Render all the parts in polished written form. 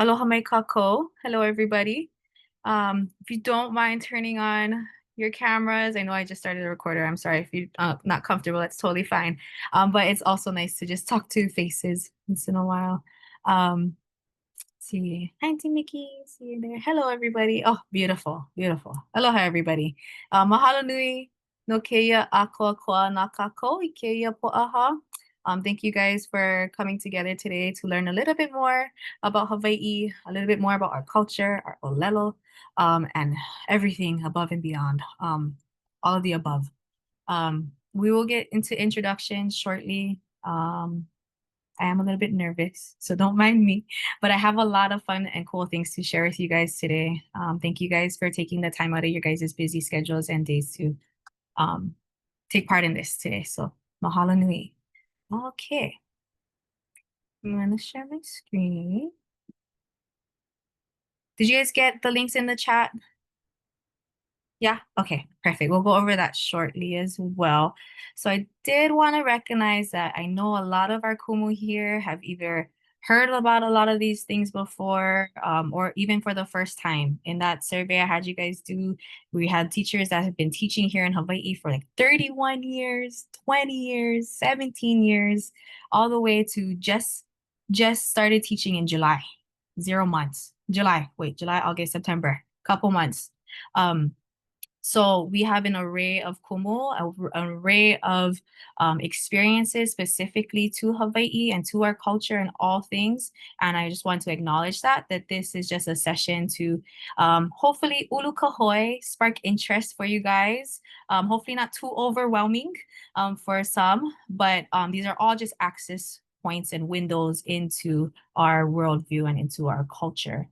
Aloha mai kako. Hello, everybody. If you don't mind turning on your cameras, I know I just started a recorder. I'm sorry if you're not comfortable. That's totally fine. But it's also nice to just talk to faces once in a while. See, hi, Auntie Mickey. See you there. Hello, everybody. Oh, beautiful, beautiful. Aloha, everybody. Mahalo nui no keia ako koa na kako I keia po'aha. Thank you guys for coming together today to learn a little bit more about Hawaii, a little bit more about our culture, our ʻŌlelo, and everything above and beyond, all of the above. We will get into introductions shortly. I am a little bit nervous, so don't mind me, but I have a lot of fun and cool things to share with you guys today. Thank you guys for taking the time out of your guys' busy schedules and days to take part in this today. So mahalo nui. Okay. I'm gonna share my screen. Did you guys get the links in the chat? Yeah, okay, perfect. We'll go over that shortly as well. So I did want to recognize that I know a lot of our kumu here have either heard about a lot of these things before, or even for the first time. In that survey I had you guys do, we had teachers that have been teaching here in Hawaii for like 31 years, 20 years, 17 years, all the way to just started teaching in July, 0 months. July, August, September, couple months. So we have an array of kumu, an array of experiences specifically to Hawaii and to our culture and all things. And I just want to acknowledge that this is just a session to hopefully ulu kahoi, spark interest for you guys. Hopefully not too overwhelming for some, but these are all just access points and windows into our worldview and into our culture.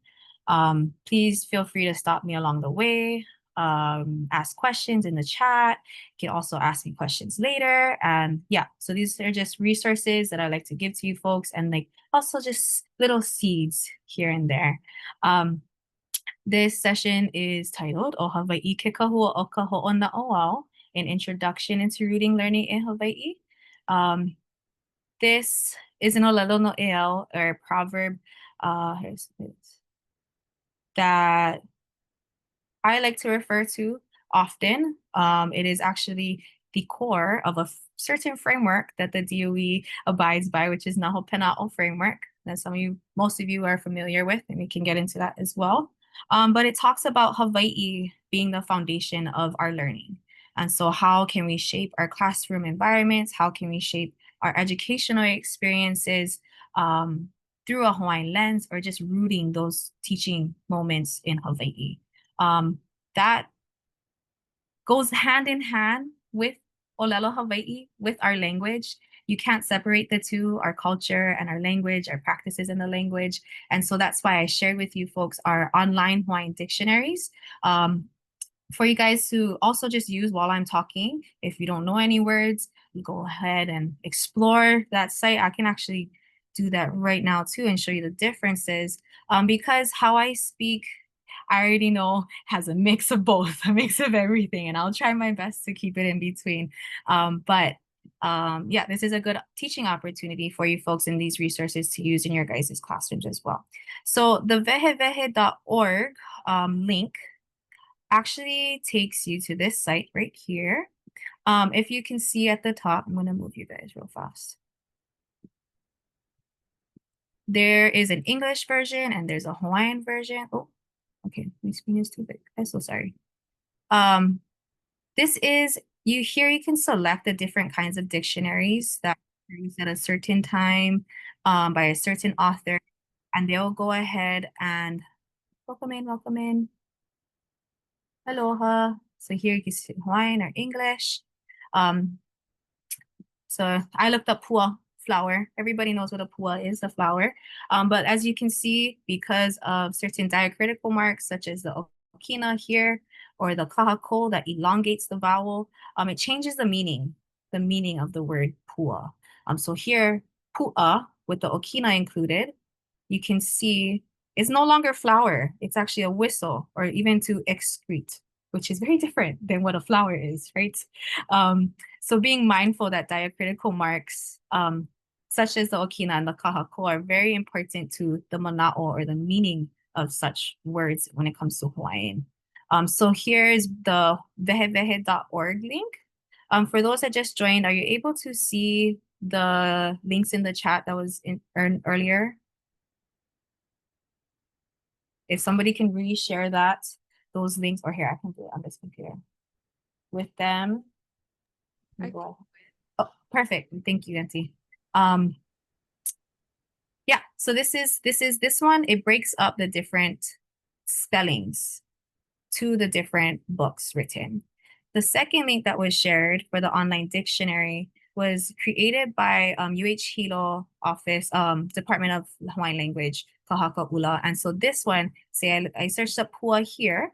Please feel free to stop me along the way. Ask questions in the chat. You can also ask me questions later. And yeah, so these are just resources that I like to give to you folks, and like also just little seeds here and there. This session is titled O Hawaiʻi Ke Kahua o ka Hoʻonaʻauao, an introduction into reading learning in Hawaii. This is an ʻŌlelo no ʻEL, or a proverb that I like to refer to often. It is actually the core of a certain framework that the DOE abides by, which is Naho Pena'o framework that most of you are familiar with, and we can get into that as well. But it talks about Hawaii being the foundation of our learning. And so how can we shape our classroom environments? How can we shape our educational experiences through a Hawaiian lens, or just rooting those teaching moments in Hawaii? That goes hand in hand with ʻŌlelo Hawaii, with our language. You can't separate the two, our culture and our language, our practices in the language. And so that's why I shared with you folks our online Hawaiian dictionaries for you guys to also just use while I'm talking. If you don't know any words, you go ahead and explore that site. I can actually do that right now too and show you the differences, because how I speak, I already know, has a mix of both, a mix of everything, and I'll try my best to keep it in between. Yeah, this is a good teaching opportunity for you folks in these resources to use in your guys' classrooms as well. So the wehewehe.org link actually takes you to this site right here. If you can see at the top, I'm going to move you guys real fast. There is an English version and there's a Hawaiian version. Oh, okay, my screen is too big. I'm so sorry. This is, you can select the different kinds of dictionaries that are used at a certain time by a certain author, and they'll go ahead and welcome in. Aloha. So here you can see Hawaiian or English. So I looked up pua, flower. Everybody knows what a pua is, a flower. But as you can see, because of certain diacritical marks, such as the okina here, or the kahako that elongates the vowel, it changes the meaning of the word pua. So here, pua, with the okina included, you can see it's no longer flower. It's actually a whistle, or even to excrete, which is very different than what a flower is, right? So being mindful that diacritical marks such as the okina and the kahako, are very important to the mana'o or the meaning of such words when it comes to Hawaiian. So here's the vehevehe.org link. For those that just joined, are you able to see the links in the chat that was earlier? If somebody can reshare those links, or here, I can do it on this computer with them. Oh, perfect. Thank you, Auntie. Yeah, so this one, it breaks up the different spellings to the different books written. The second link that was shared for the online dictionary was created by UH Hilo Office, Department of Hawaiian Language, Kahakaʻula. And so this one, say I searched up pua here,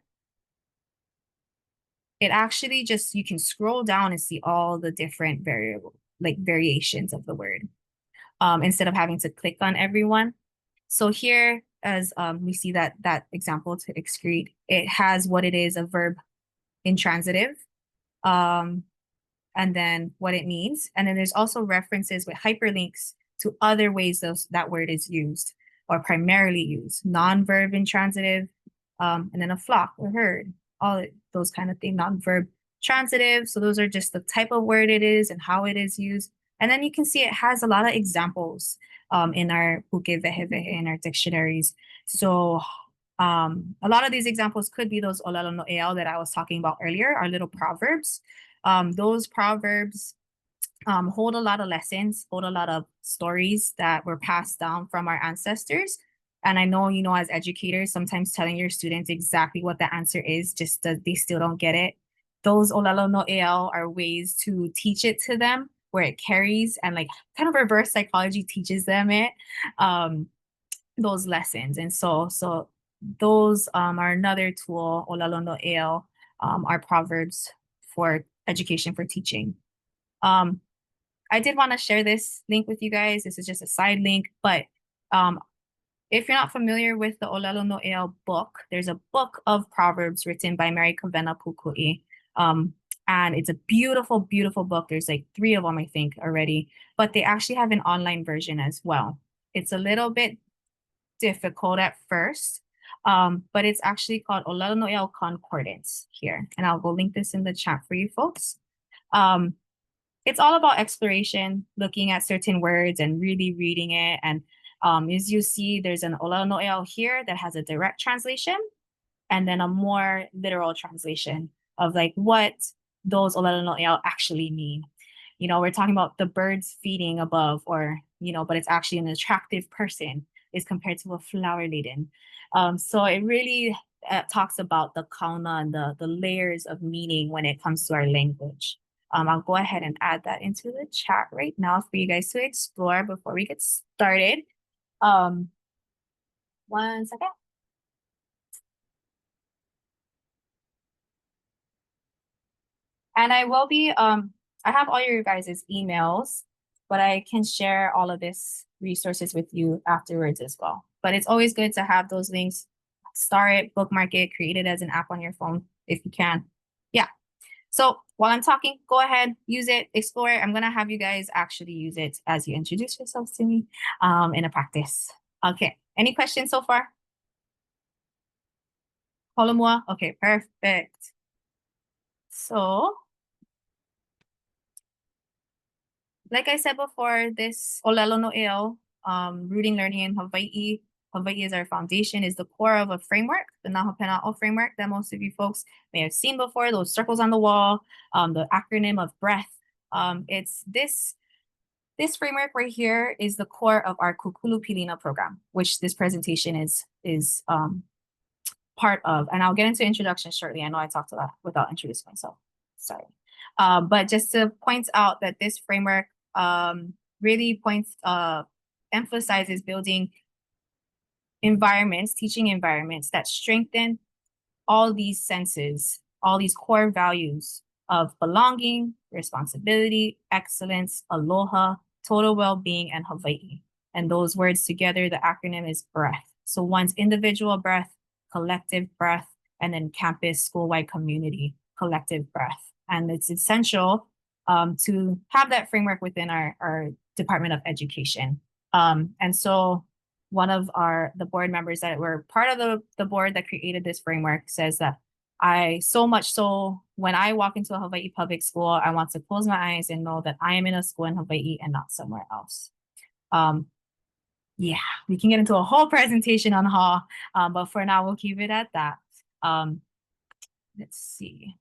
it actually just, you can scroll down and see all the different variations of the word, instead of having to click on everyone. So here, as we see that example to excrete, it has what it is, a verb intransitive, and then what it means. And then there's also references with hyperlinks to other ways that word is used or primarily used. Non-verb intransitive, and then a flock or herd, all those kind of things. Non-verb transitive, so those are just the type of word it is and how it is used. And then you can see it has a lot of examples in our puke vehevehe, in our dictionaries. So a lot of these examples could be those ʻŌlelo no ʻeau that I was talking about earlier, our little proverbs. Those proverbs hold a lot of lessons, hold a lot of stories that were passed down from our ancestors. And I know, you know, as educators, sometimes telling your students exactly what the answer is, just that they still don't get it. Those ʻŌlelo no ʻeau are ways to teach it to them, where it carries and like kind of reverse psychology teaches them those lessons. And so those are another tool, ʻŌlelo no ʻeau, are proverbs for education, for teaching. I did want to share this link with you guys. This is just a side link, but if you're not familiar with the ʻŌlelo no ʻeau book, there's a book of proverbs written by Mary Kavena Pukui. And it's a beautiful, beautiful book. There's like 3 of them, I think, already, but they actually have an online version as well. It's a little bit difficult at first, but it's actually called ʻŌlelo no ʻeau Concordance here. And I'll go link this in the chat for you folks. It's all about exploration, looking at certain words and really reading it. And as you see, there's an ʻŌlelo no ʻeau here that has a direct translation and then a more literal translation of like what those ʻŌlelo no ʻeau actually mean. You know, we're talking about the birds feeding above, or, you know, but it's actually an attractive person is compared to a flower laden. So it really talks about the kauna and the layers of meaning when it comes to our language. I'll go ahead and add that into the chat right now for you guys to explore before we get started. 1 second. And I will be, I have all your guys' emails, but I can share all of this resources with you afterwards as well. But it's always good to have those links, star it, bookmark it, create it as an app on your phone if you can. Yeah. So while I'm talking, go ahead, use it, explore it. I'm gonna have you guys actually use it as you introduce yourselves to me in a practice. Okay, any questions so far? Holomua? Okay, perfect. So, like I said before, this ʻŌlelo no ʻeau, rooting learning in Hawaii. Hawaii is our foundation, is the core of a framework, the Nahopena'o framework that most of you folks may have seen before, those circles on the wall, the acronym of breath. It's this framework right here is the core of our Kūkulu Pilina program, which this presentation is part of. And I'll get into introduction shortly. I know I talked a lot without introducing myself. Sorry. But just to point out that this framework really emphasizes building environments, teaching environments that strengthen all these senses, all these core values of belonging, responsibility, excellence, aloha, total well-being, and Hawaii. And those words together, the acronym is breath. So one's individual breath, collective breath, and then campus, school-wide community, collective breath. And it's essential to have that framework within our Department of Education. And so one of the board members that were part of the board that created this framework says that so much so when I walk into a Hawaii public school, I want to close my eyes and know that I am in a school in Hawaii and not somewhere else. Yeah, we can get into a whole presentation on how, but for now, we'll keep it at that. Let's see.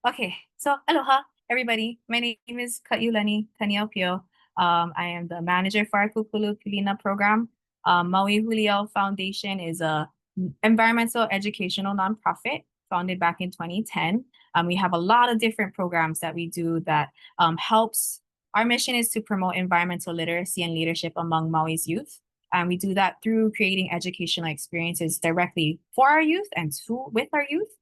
Okay, so aloha, everybody. My name is Kaʻiulani Kaniaupio. I am the manager for our Kūkulu Pilina Program. Maui Huliau Foundation is a environmental educational nonprofit founded back in 2010. We have a lot of different programs that we do that helps. Our mission is to promote environmental literacy and leadership among Maui's youth. And we do that through creating educational experiences directly for our youth and with our youth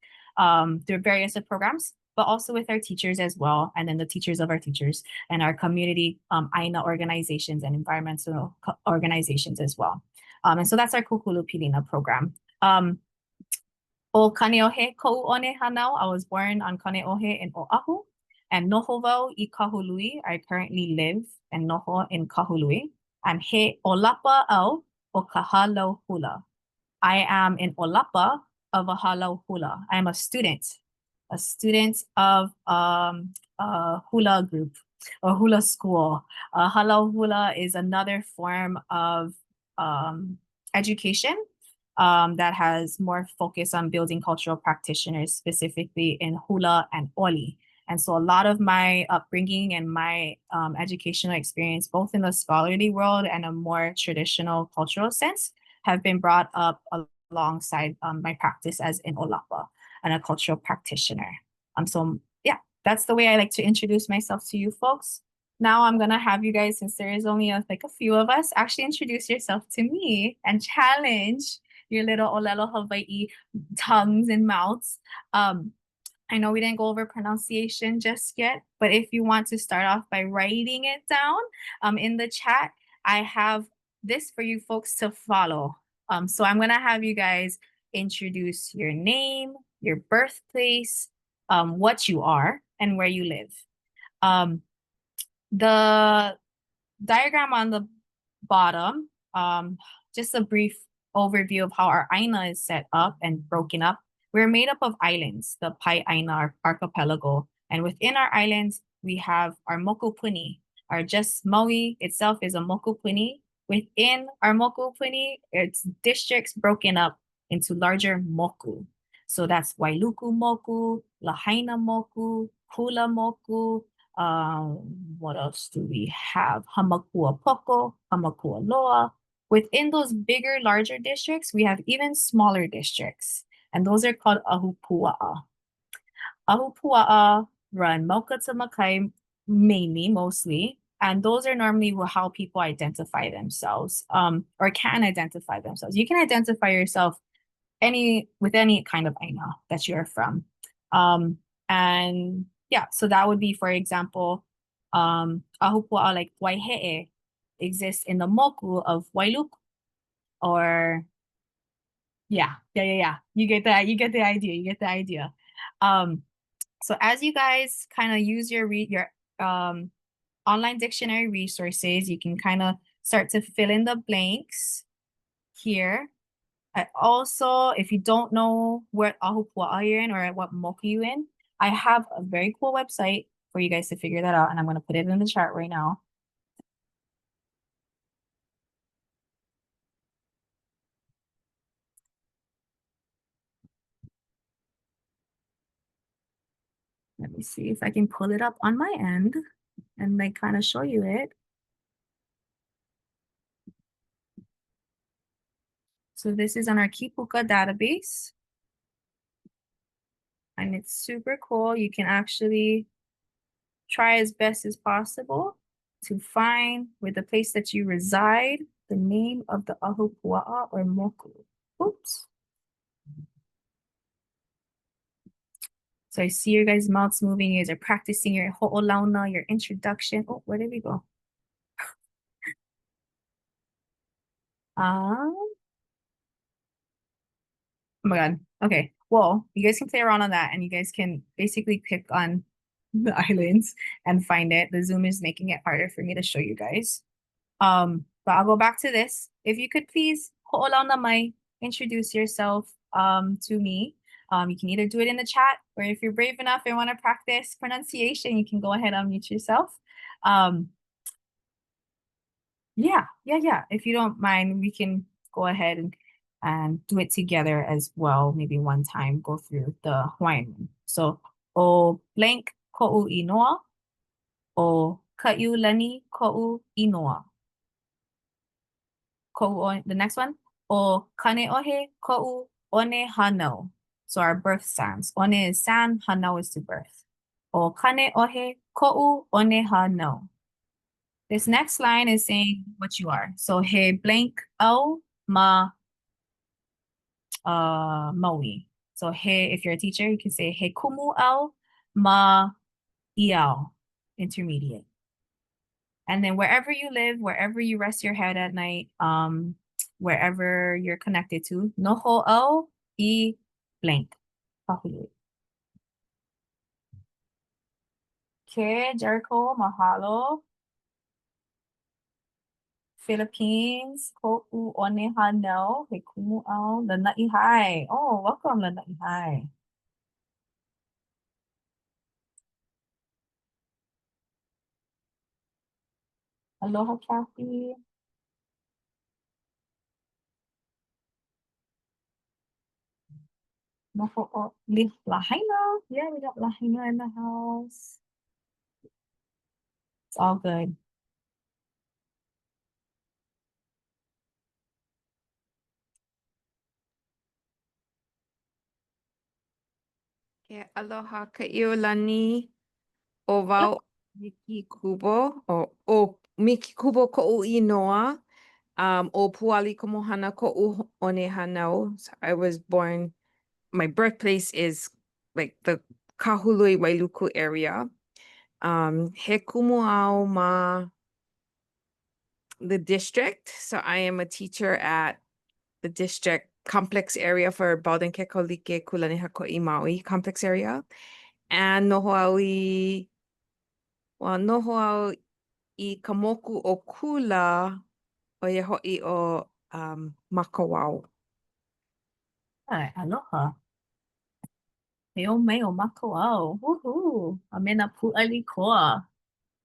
through various programs, but also with our teachers as well, and then the teachers of our teachers and our community AINA organizations and environmental organizations as well. And so that's our Kūkulu Pilina program. O Kaneohe Ko'uone Hanau, I was born on Kaneohe in Oahu, and noho wau I Kahului. I currently live and noho in Kahului. I'm he Olapa au o Kahalau Hula. I am in Olapa of a halau hula. I'm a student of a hula group or hula school. Halau hula is another form of education that has more focus on building cultural practitioners, specifically in hula and oli. And so a lot of my upbringing and my educational experience, both in the scholarly world and a more traditional cultural sense, have been brought up alongside my practice as an Olapa and a cultural practitioner. So yeah, that's the way I like to introduce myself to you folks. Now I'm gonna have you guys, since there is only like a few of us, actually introduce yourself to me and challenge your little ʻŌlelo Hawaii tongues and mouths. I know we didn't go over pronunciation just yet, but if you want to start off by writing it down in the chat, I have this for you folks to follow. So I'm gonna have you guys introduce your name, your birthplace, what you are, and where you live. The diagram on the bottom, just a brief overview of how our AINA is set up and broken up. We're made up of islands, the Pai Aina archipelago. And within our islands, we have our mokupuni. Just Maui itself is a mokupuni. Within our mokupuni, it's districts broken up into larger moku. So that's Wailuku moku, Lahaina moku, Hula moku. What else do we have? Hamakua Poko, Hamakua Loa. Within those bigger, larger districts, we have even smaller districts, and those are called ahupua'a. Ahupua'a run Mauka to Makai mainly, mostly, and those are normally how people identify themselves, or can identify themselves. You can identify yourself with any kind of aina that you're from. And yeah, so that would be, for example, ahupua'a like Waihe'e exists in the moku of Wailuku, or yeah. You get that. You get the idea. You get the idea. So as you guys kind of use your online dictionary resources, you can kind of start to fill in the blanks here. Also, if you don't know what ahupua'a you're in or what moku you're in, I have a very cool website for you guys to figure that out, and I'm going to put it in the chat right now. Let me see if I can pull it up on my end and like kind of show you it. So this is on our Kipuka database. And it's super cool. You can actually try as best as possible to find with the place that you reside, the name of the ahupua'a or moku. Oops. So I see your guys' mouths moving. You guys are practicing your ho'olauna, your introduction. Oh, where did we go? Oh my God. Okay. Well, you guys can play around on that and you guys can basically pick on the islands and find it. The Zoom is making it harder for me to show you guys. But I'll go back to this. If you could please ho'olau na mai, introduce yourself to me. You can either do it in the chat, or if you're brave enough and want to practice pronunciation, you can go ahead and unmute yourself. Yeah. If you don't mind, we can go ahead and do it together as well. Maybe one time, go through the Hawaiian. So, o blank ko'u inoa, o Kaʻiulani ko'u inoa. The next one, o kaneʻohe ko'u one hanau. So our birth sounds. One is sound, hanau is to birth. O kaneʻohe ko'u one hanau. This next line is saying what you are. So he blank au ma maui. So he, if you're a teacher, you can say he kumu au ma iao, intermediate. And then wherever you live, wherever you rest your head at night, wherever you're connected to, noho au I blank. Okay, Jericho, mahalo. Philippines, ko'u one hanau, he kumu au lanaʻi hai. Oh, welcome, lanaʻi hai. Aloha, Kathy. Lahaina. Yeah, we got Lahaina in the house. It's all good. Yeah, aloha Kaʻiulani ʻōwau miki kubo o miki kubo ko'u inoa o puali komohana ko'u one hanau. So I was born, my birthplace is like the Kahului Wailuku area. He kumuʻao ma the district. So I am a teacher at the district complex area for Baldwin Kekalike Kulanihakoi Maui complex area. And nohoʻau I kamoku o kula o ia hoʻi o Makawao. Hi, aloha. Heo mai o Makawao. Woohoo. Amena puʻali koa.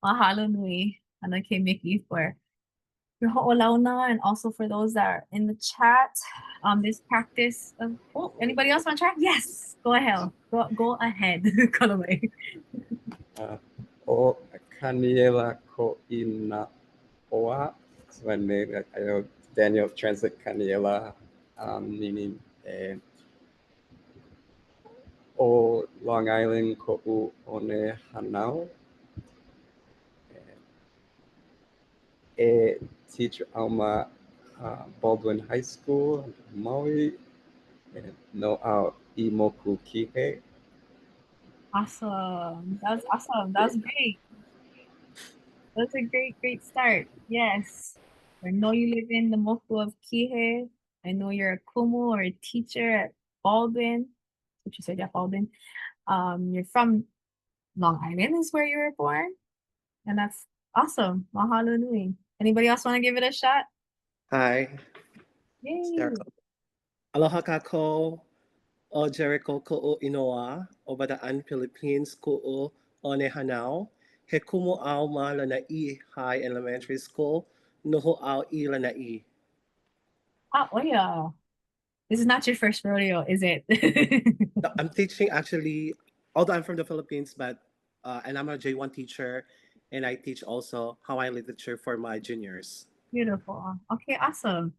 Mahalo nui. Ana ke Mickey for your ho'olauna, and also for those that are in the chat. This practice of, oh, anybody else want to try? Yes, go ahead. Go ahead. Kalawai. O Kaniela ko ina oa. So I know Daniel translate Kaniela, meaning o Long Island ko u one hanau. E teacher Alma Baldwin High School, Maui. No au I moku kihe. Awesome. That was awesome. That was great. That's a great start. Yes. I know you live in the moku of Kihei. I know you're a kumu or a teacher at Baldwin. What you said, yeah, Baldwin. You're from Long Island is where you were born. And that's awesome. Mahalo nui. Anybody else want to give it a shot? Hi. Yay. Aloha kako o Jericho ko'u inoa o Badaan, Philippines ko'u one hanau. He kumuʻao ma Lanaʻi High Elementary School. Nohoʻau I Lanaʻi. Oh yeah. This is not your first rodeo, is it? I'm teaching actually, although I'm from the Philippines, but and I'm a J1 teacher, and I teach also Hawaiian literature for my juniors. Beautiful. Okay, awesome.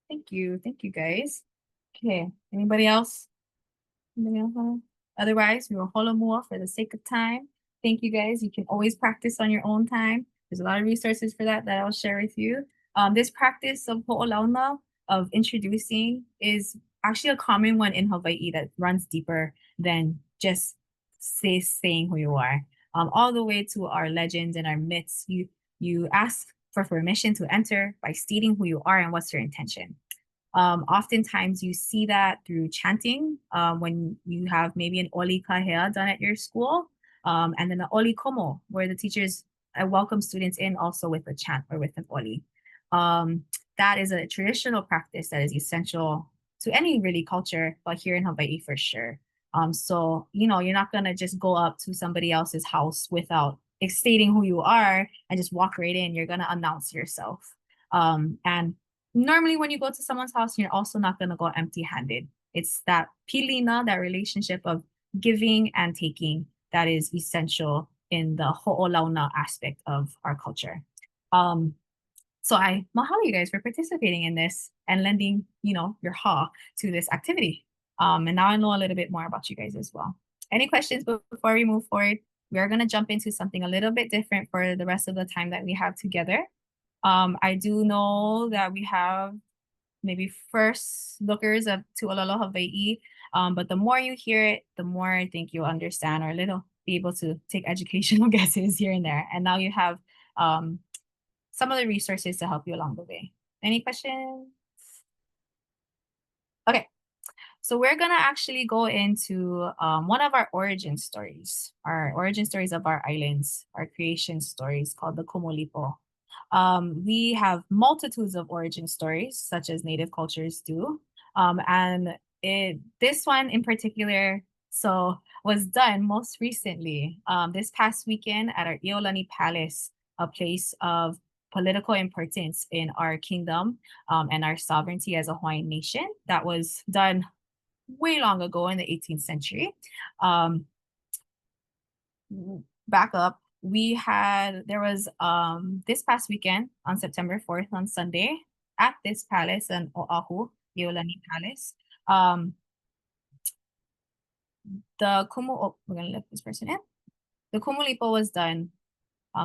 Thank you guys. Okay, anybody else? Otherwise, we will holomoa for the sake of time. Thank you guys. You can always practice on your own time. There's a lot of resources for that I'll share with you. This practice of ho'olauna, of introducing, is actually a common one in Hawaii that runs deeper than just saying who you are. All the way to our legends and our myths. You ask for permission to enter by stating who you are and what's your intention. Oftentimes you see that through chanting when you have maybe an oli kahea done at your school, and then an oli komo, where the teachers welcome students in also with a chant or with an oli. That is a traditional practice that is essential to any really culture, but here in Hawaii for sure. So, you know, you're not gonna just go up to somebody else's house without stating who you are and just walk right in. You're gonna announce yourself. And normally when you go to someone's house, you're also not gonna go empty-handed. It's that pilina, that relationship of giving and taking, that is essential in the hoʻolauna aspect of our culture. So I mahalo you guys for participating in this and lending, you know, your ha to this activity. And now I know a little bit more about you guys as well. Any questions before we move forward? We are going to jump into something a little bit different for the rest of the time that we have together. I do know that we have maybe first lookers to ʻŌlelo Hawaii, but the more you hear it, the more I think you'll understand or be able to take educational guesses here and there. And now you have some of the resources to help you along the way. Any questions? Okay, so we're gonna actually go into one of our origin stories of our islands, our creation stories called the Kumulipo. We have multitudes of origin stories, such as Native cultures do. And this one in particular, was done most recently this past weekend at our Iolani Palace, a place of political importance in our kingdom and our sovereignty as a Hawaiian nation. That was done way long ago in the 18th century. Back up, there was this past weekend on September 4th on Sunday at this palace in Oahu, Iolani Palace. We're gonna let this person in. The Kumulipo was done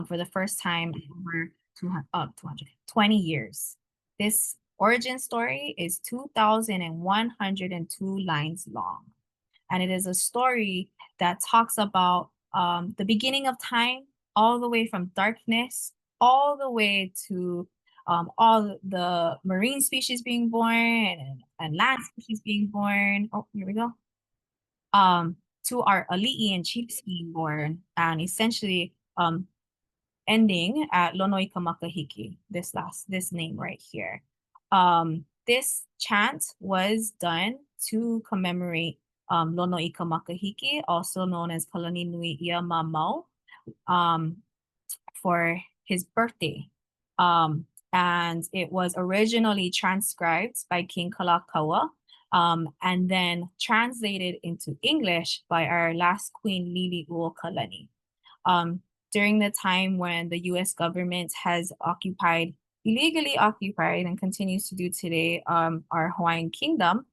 for the first time in over 20 years. This origin story is 2,102 lines long. And it is a story that talks about the beginning of time, all the way from darkness, all the way to all the marine species being born and land species being born. Oh, here we go. To our ali'i and chiefs being born, and essentially ending at Lonoika Makahiki, this name right here. This chant was done to commemorate Lonoika Makahiki, also known as Kalani Nui Ia Mamau, for his birthday. And it was originally transcribed by King Kalakaua, and then translated into English by our last queen, Liliuokalani. During the time when the US government has illegally occupied and continues to do today, our Hawaiian kingdom,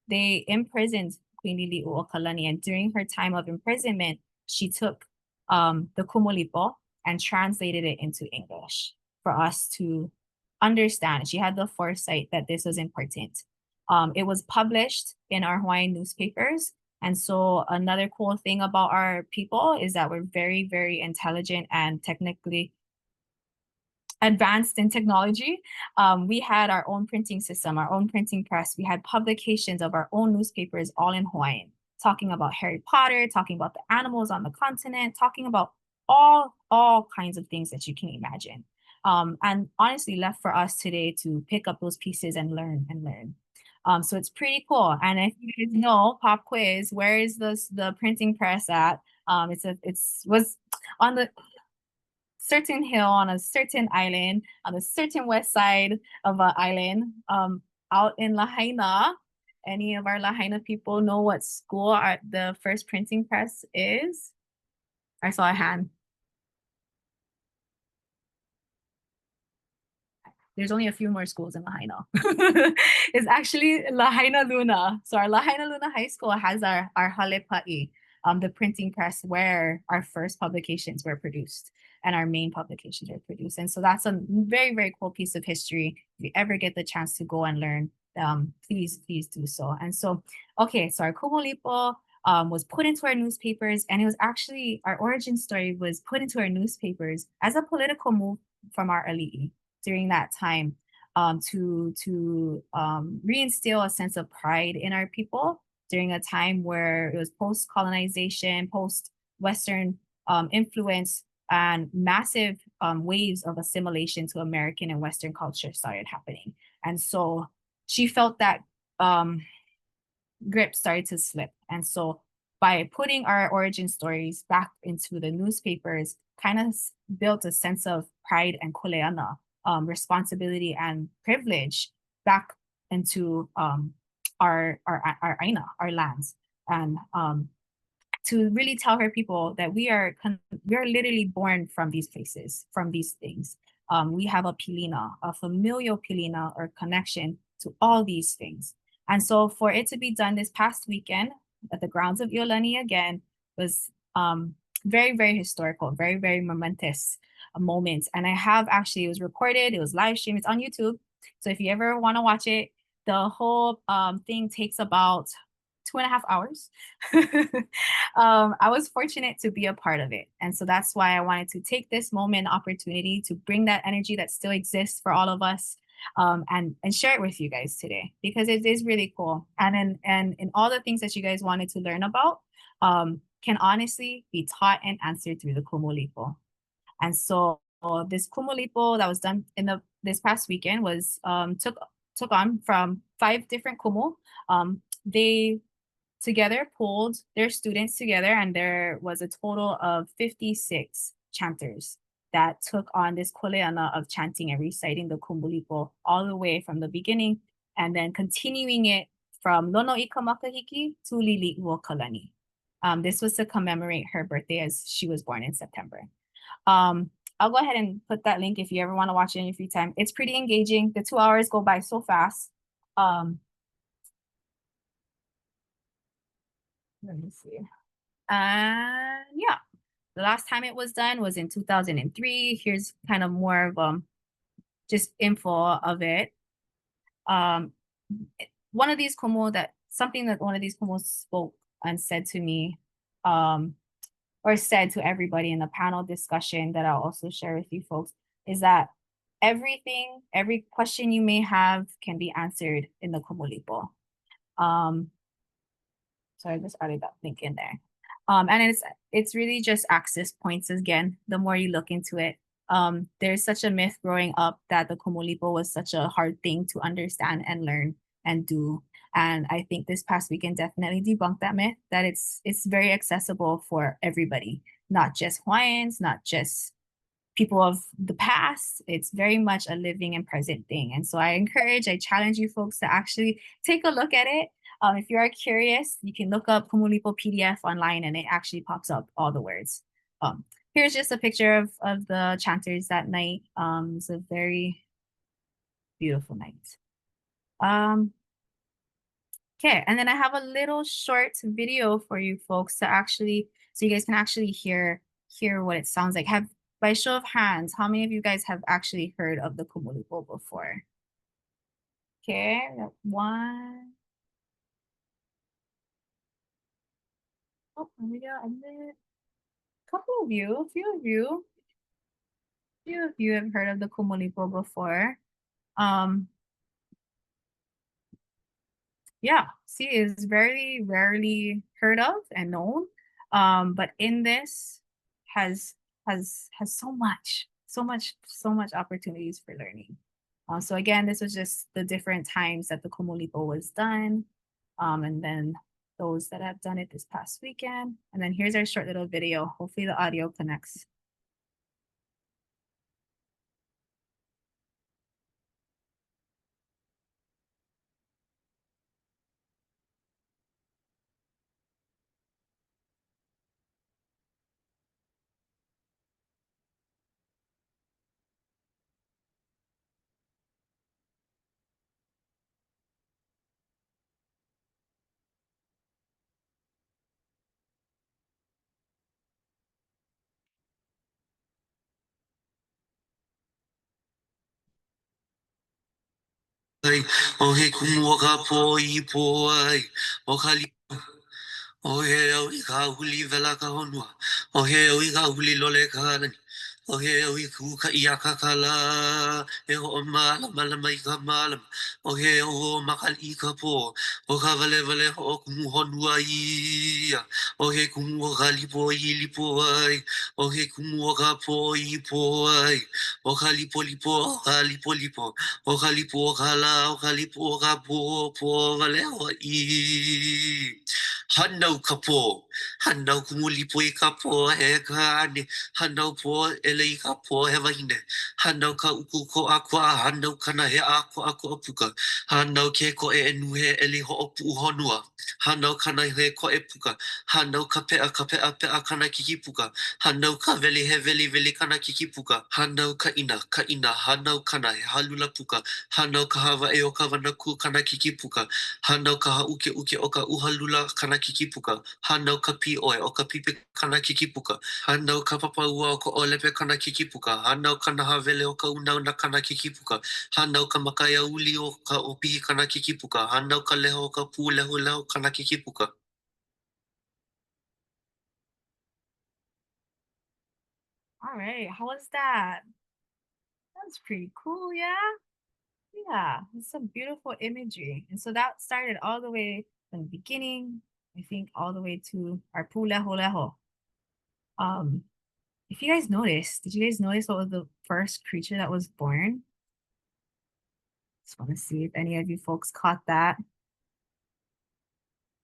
they imprisoned Queen Liliuokalani, and during her time of imprisonment, she took the Kumulipo and translated it into English for us to understand. She had the foresight that this was important. It was published in our Hawaiian newspapers. And so another cool thing about our people is that we're very, very intelligent and technically advanced in technology. We had our own printing system, our own printing press. We had publications of our own newspapers, all in Hawaiian, talking about Harry Potter, talking about the animals on the continent, talking about all kinds of things that you can imagine. And honestly left for us today to pick up those pieces and learn. So it's pretty cool. And if you guys know, pop quiz, where is the printing press at? It was on the certain hill on a certain island on a certain west side of an island out in Lahaina. Any of our Lahaina people know what school the first printing press is? I saw a hand. There's only a few more schools in Lahaina. It's actually Lahaina Luna. So our Lahaina Luna High School has our halepa'i, the printing press where our first publications were produced and our main publications were produced. And so that's a very, very cool piece of history. If you ever get the chance to go and learn, please do so. And so, okay, so our Kumulipo was put into our newspapers, and it was actually, our origin story was put into our newspapers as a political move from our ali'i during that time. to reinstill a sense of pride in our people during a time where it was post-colonization, post-Western influence, and massive waves of assimilation to American and Western culture started happening. And so she felt that grip started to slip. And so by putting our origin stories back into the newspapers, kind of built a sense of pride and kuleana, responsibility and privilege back into our aina, our lands. And to really tell her people that we are literally born from these places, from these things. We have a pilina, a familial pilina or connection to all these things. And so for it to be done this past weekend at the grounds of ʻIolani again was very, very historical, very, very momentous moment. And I have actually, it was recorded, it was live streamed, it's on YouTube. So if you ever want to watch it, the whole thing takes about 2.5 hours. I was fortunate to be a part of it. And so that's why I wanted to take this moment, opportunity to bring that energy that still exists for all of us and share it with you guys today, because it is really cool. And in all the things that you guys wanted to learn about can honestly be taught and answered through the kumulipo. And so this kumulipo that was done in this past weekend was took on from 5 different kumu. They together pulled their students together, and there was a total of 56 chanters that took on this kuleana of chanting and reciting the kumulipo all the way from the beginning, and then continuing it from Lono Ika Makahiki to Lili'ua Kalani. This was to commemorate her birthday, as she was born in September. I'll go ahead and put that link if you ever want to watch it in your free time. It's pretty engaging. The 2 hours go by so fast. Let me see. And yeah, the last time it was done was in 2003. Here's kind of more of just info of it. One of these kumu something that one of these kumu spoke and said to me, or said to everybody in the panel discussion that I'll also share with you folks, is that every question you may have can be answered in the kumulipo. So I just added that link in there. And it's really just access points again, the more you look into it. There's such a myth growing up that the kumulipo was such a hard thing to understand and learn and do. And I think this past weekend definitely debunked that myth, that it's very accessible for everybody, not just Hawaiians, not just people of the past. It's very much a living and present thing. And so I challenge you folks to actually take a look at it. If you are curious, you can look up Kumulipo PDF online and it actually pops up all the words. Here's just a picture of the chanters that night. It's a very beautiful night. Okay, and then I have a little short video for you folks to actually, so you guys can actually hear what it sounds like. By show of hands, how many of you guys have actually heard of the kumulipo before? Okay, we got 1. Oh, we got a couple of you, a few of you have heard of the kumulipo before. Yeah, see, it's very rarely heard of and known. But in this has so much opportunities for learning. So again, this was just the different times that the kumulipo was done. And then those that have done it this past weekend. And then here's our short little video. Hopefully the audio connects. O he kumu ka po I po ai o ka li o he au I ka huli vela ka honua o he au I ka huli lole ka lani Ohe o I kuka I a kakala, e ho mala malama I ka malam. Ohe o makal I ka po, o ka vale ho kumu honua ia. Ohe kumu o ka lipo I lipo ai, ohe kumu o ka po I po ai. O ka lipo o ka lipo, o ka lipo o ka la, o ka lipo o ka po vale ho I. Hanau ka po, hanau kumu lipo I ka po he ka ane. Hanau po ele I ka po he wahine. Hanau ka uku ko a kua, hanau kana he a ko a puka. Hanau ke ko e enu he eli ho o pu honua. Hanau kana he ko e puka. Hanau ka pea kana kiki puka. Hanau ka veli he veli kana kiki puka. Hanau ka ina, hanau kana he halula puka. Hanau ka hawa e o ka wanaku kana kiki puka. Hanau ka hauke o ka uhalula kana kiki puka. Hanau ka pi oe o ka pipe kana kiki puka. Hanau ka papaua o ka olepe kana kiki puka. Hanau ka nahavele o ka unau na kana kiki puka. Hanau ka makaya uli o ka opihi kana kiki puka. Hanau ka leho o ka pū leho kana kiki puka. All right, how was that? That was pretty cool, yeah? Yeah, it's some beautiful imagery. And so that started all the way from the beginning, I think all the way to our leho. If you guys noticed, did you guys notice what was the first creature that was born? Just want to see if any of you folks caught that.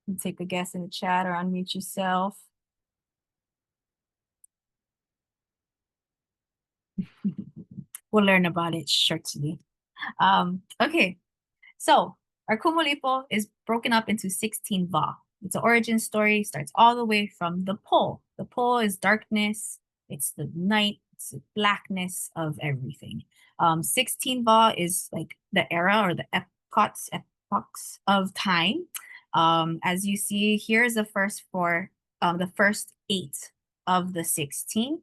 You can take a guess in the chat or unmute yourself. We'll learn about it shortly. Okay, so our Kumulipo is broken up into 16 va. It's an origin story, starts all the way from the pole. The pole is darkness, it's the night, it's the blackness of everything. 16 va is like the era or the epochs of time. As you see, here's the first four, the first 8 of the 16.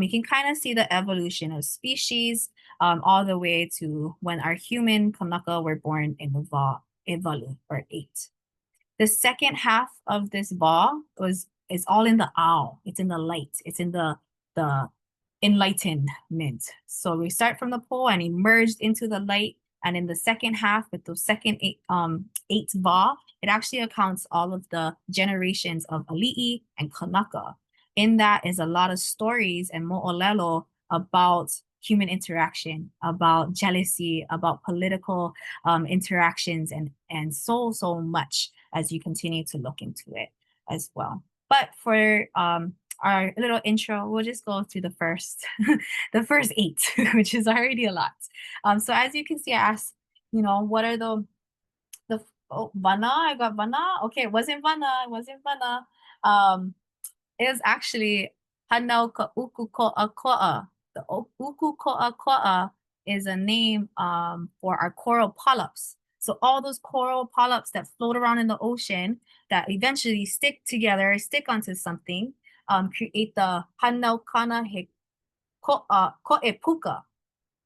You can kind of see the evolution of species all the way to when our human kanaka were born in the va evalu or 8. The second half of this va is all in the ao. It's in the light. It's in the enlightenment. So we start from the pole and emerged into the light. And in the second half, with those second 8 va, it actually accounts all of the generations of ali'i and kanaka. In that is a lot of stories and mo'olelo about human interaction, about jealousy, about political interactions, and so much as you continue to look into it as well. But for our little intro, we'll just go through the first the first 8, which is already a lot. So as you can see, I asked, what are the oh, vana? I got vana. Okay, it wasn't vana. It was actually hanau ka uku ko'a ko'a. The uku ko'a ko'a is a name for our coral polyps. So all those coral polyps that float around in the ocean that eventually stick together, stick onto something, create the hanau kana he ko'e puka,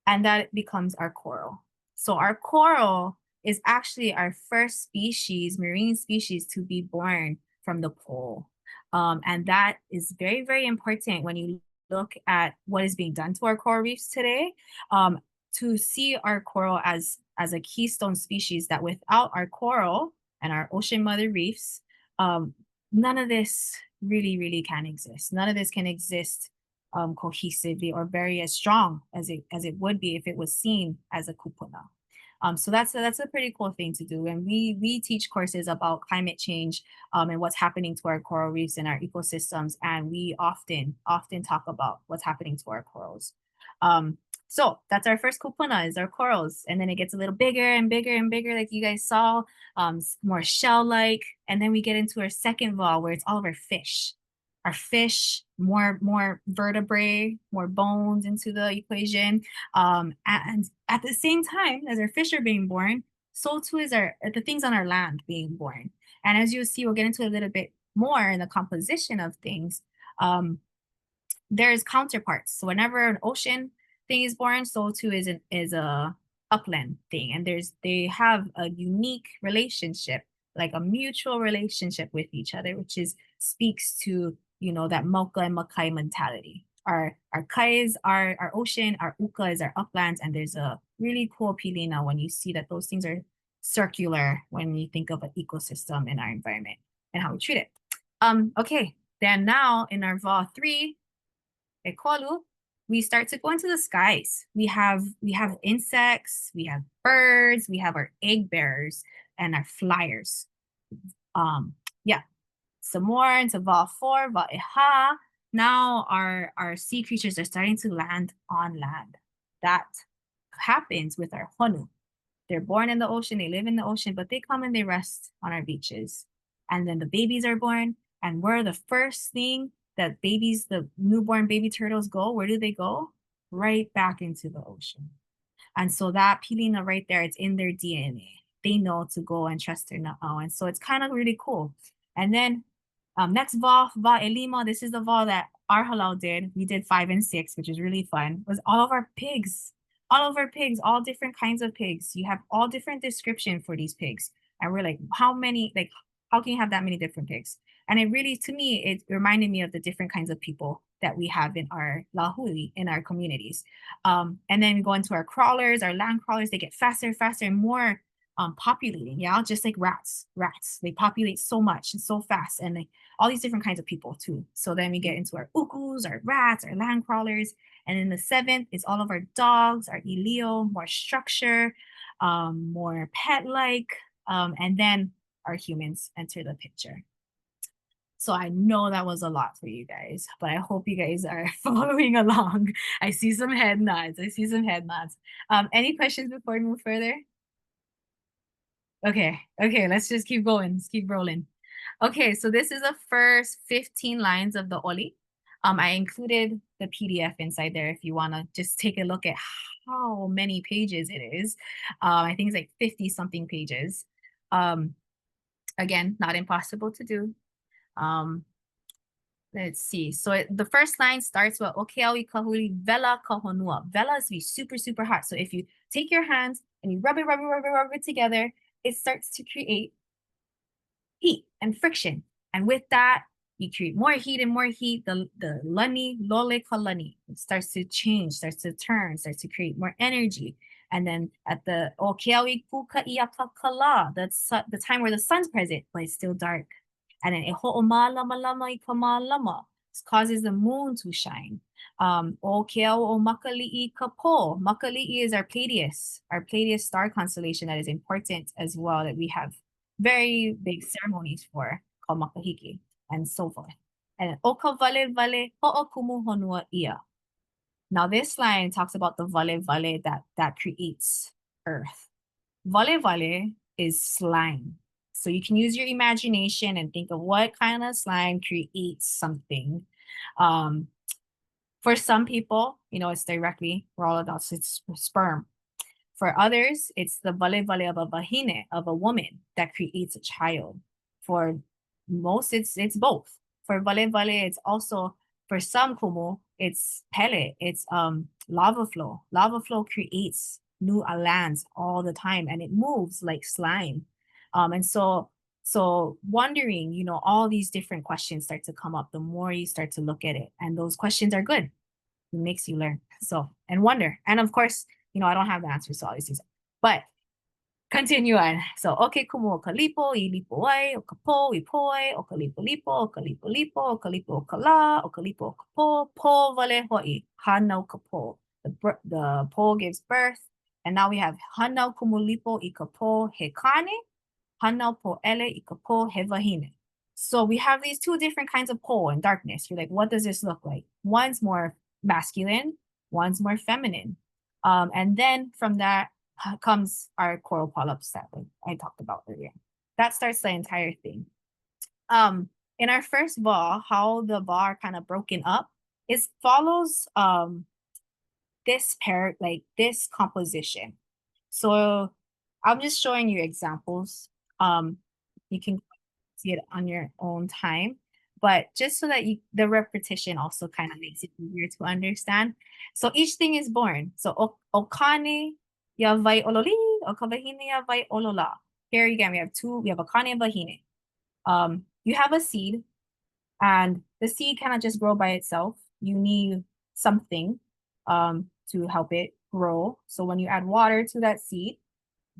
and that becomes our coral. So our coral is actually our first species, marine species, to be born from the pole. And that is very, very important when you look at what is being done to our coral reefs today, to see our coral as a keystone species that without our coral and our ocean mother reefs, none of this really can exist. None of this can exist cohesively or very as strong as it would be if it was seen as a kupuna. So that's a pretty cool thing to do. And we teach courses about climate change and what's happening to our coral reefs and our ecosystems. And we often talk about what's happening to our corals. So that's our first kupuna, is our corals. And then it gets a little bigger and bigger and bigger, like you guys saw, more shell-like. And then we get into our second va, where it's all of our fish. Our fish, more vertebrae, more bones into the equation. And at the same time as our fish are being born, so too is the things on our land being born. And as you'll see, we'll get into a little bit more in the composition of things. There's counterparts. So whenever an ocean thing is born, so too is a upland thing. And they have a unique relationship, like a mutual relationship with each other, which speaks to, that Moka and Makai mentality. Our kai is our ocean, our uka is our uplands, and there's a really cool pilina when you see that those things are circular when you think of an ecosystem in our environment and how we treat it. Okay, then now in our VAW 3, ekolu, we start to go into the skies. We have insects, we have birds, we have our egg bearers and our flyers. Yeah, some more into VAW 4, VAW Eha. Now our sea creatures are starting to land on land. That happens with our honu. They're born in the ocean, they live in the ocean, but they come and they rest on our beaches. And then the babies are born, and we're the first thing that babies, the newborn baby turtles go, where do they go? Right back into the ocean. And so that pilina right there, it's in their DNA. They know to go and trust their na'au. And so it's kind of really cool. And then next VAW Elima, this is the VAW that our halal did. We did 5 and 6, which was really fun. Was all of our pigs, all different kinds of pigs. You have all different description for these pigs. And we're like, how many, like, how can you have that many different pigs? And it really, to me, it reminded me of the different kinds of people that we have in our lahui, in our communities. And then we go into our crawlers, our land crawlers, they get faster, and more populating, yeah, just like rats. They populate so much and so fast, and like all these different kinds of people too. So then we get into our ukus, our rats, our land crawlers, and in the 7th is all of our dogs, our ʻelelo, more structure, more pet-like, and then our humans enter the picture. So I know that was a lot for you guys, but I hope you guys are following along. I see some head nods. Any questions before we move further? Okay, let's just keep going. Let's keep rolling. Okay, so this is the first 15 lines of the oli. I included the PDF inside there if you want to just take a look at how many pages it is. I think it's like 50 something pages. Again, not impossible to do. Let's see. So the first line starts with Okeawi kahuli vela kahonua. Vela is to be super, super hot. So if you take your hands and you rub it together, it starts to create heat and friction. And with that, you create more heat and more heat. The lani, lole kalani, it starts to change, starts to turn, starts to create more energy. And then at the Okeawi kūkaʻiakakala, that's the time where the sun's present, but it's still dark. And then it causes the moon to shine. O makali'i kapo. Makali'i is our Pleiades star constellation that is important as well, that we have very big ceremonies for, called makahiki, and so forth. And oka vale vale ho'okumu honua ia. Now this line talks about the vale that creates earth. Vale is slime. So you can use your imagination and think of what kind of slime creates something. For some people, it's directly, we're all adults, it's sperm. For others, it's the vale of a vahine, of a woman that creates a child. For most, it's both. For vale, it's also, for some kumu, it's pele, it's lava flow. Lava flow creates new lands all the time, and it moves like slime. And so wondering, all these different questions start to come up the more you start to look at it. And those questions are good. It makes you learn. So, and wonder. And of course, I don't have the answers to all these things. But continue on. So, okay, kumu okalipo, ilipo ai, okapo, ipoe, okalipo lipo, okalipo lipo, okalipo okala, okalipo okapo, po vale hoi, hanau kapo. The po gives birth. And now we have hanau kumu lipo ikapo hekane, hanau po ele ikapo hevahine. So we have these two different kinds of po and darkness. You're like, what does this look like? One's more masculine, one's more feminine. And then from that comes our coral polyps that I talked about earlier. That starts the entire thing. In our first VAW, how the VAW are kind of broken up, it follows this composition. So I'm just showing you examples. You can see it on your own time, but just so that the repetition also kind of makes it easier to understand. So each thing is born. So okane ya vai ololi, okavahine ya vai olola. Here again, we have okane and vahine. You have a seed, and the seed cannot just grow by itself. You need something to help it grow. So when you add water to that seed,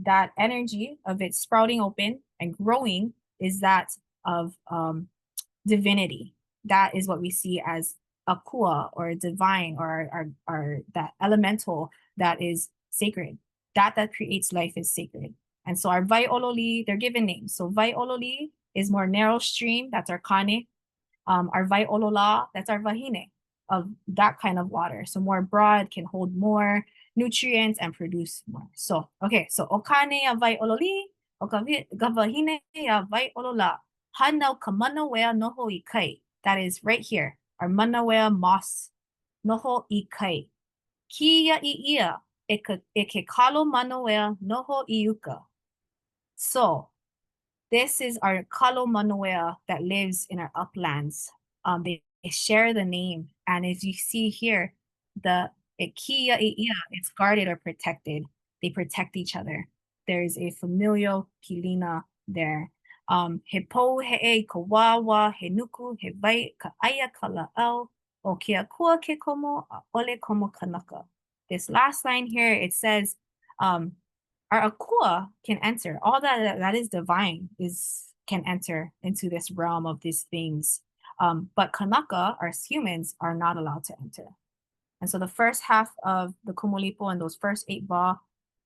that energy of it sprouting open and growing is that of divinity. That is what we see as a kua, or divine, or that elemental that is sacred. That creates life is sacred. And so our Waiʻololi, they're given names. So Waiʻololi is more narrow stream, that's our kane. Our Waiʻolola, that's our wahine, of that kind of water. So more broad, can hold more nutrients and produce more. So, okay, so okane a Waiʻololi, o ka wahine a Waiʻolola. Hanau ka manawea noho I kai. That is right here, our manawea moss noho I kai. Kia I ia e ke kalo manawea noho I uka. So this is our kalo manawea that lives in our uplands. They share the name, and as you see here, the kia I ia, it's guarded or protected. They protect each other. There's a familial pilina there. He po he e ka wawa, he nuku, he vai ka aya ka la'au, o ke akua ke komo, a ole komo kanaka. This last line here, it says, our akua can enter. All that is divine can enter into this realm of these things. But kanaka, our humans, are not allowed to enter. And so the first half of the kumulipo and those first 8 ba,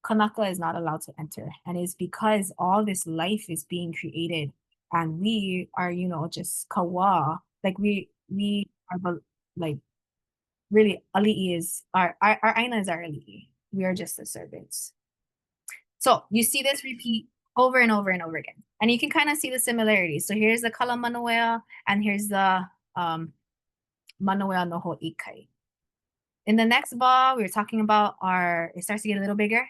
kanaka is not allowed to enter. And it's because all this life is being created, and we are, just kawa. Like we are like really ali'i is our aina is our ali'i. We are just the servants. So you see this repeat over and over and over again. And you can kind of see the similarities. So here's the kala manawea, and here's the manawea noho ikai. In the next ba, we were talking about it starts to get a little bigger.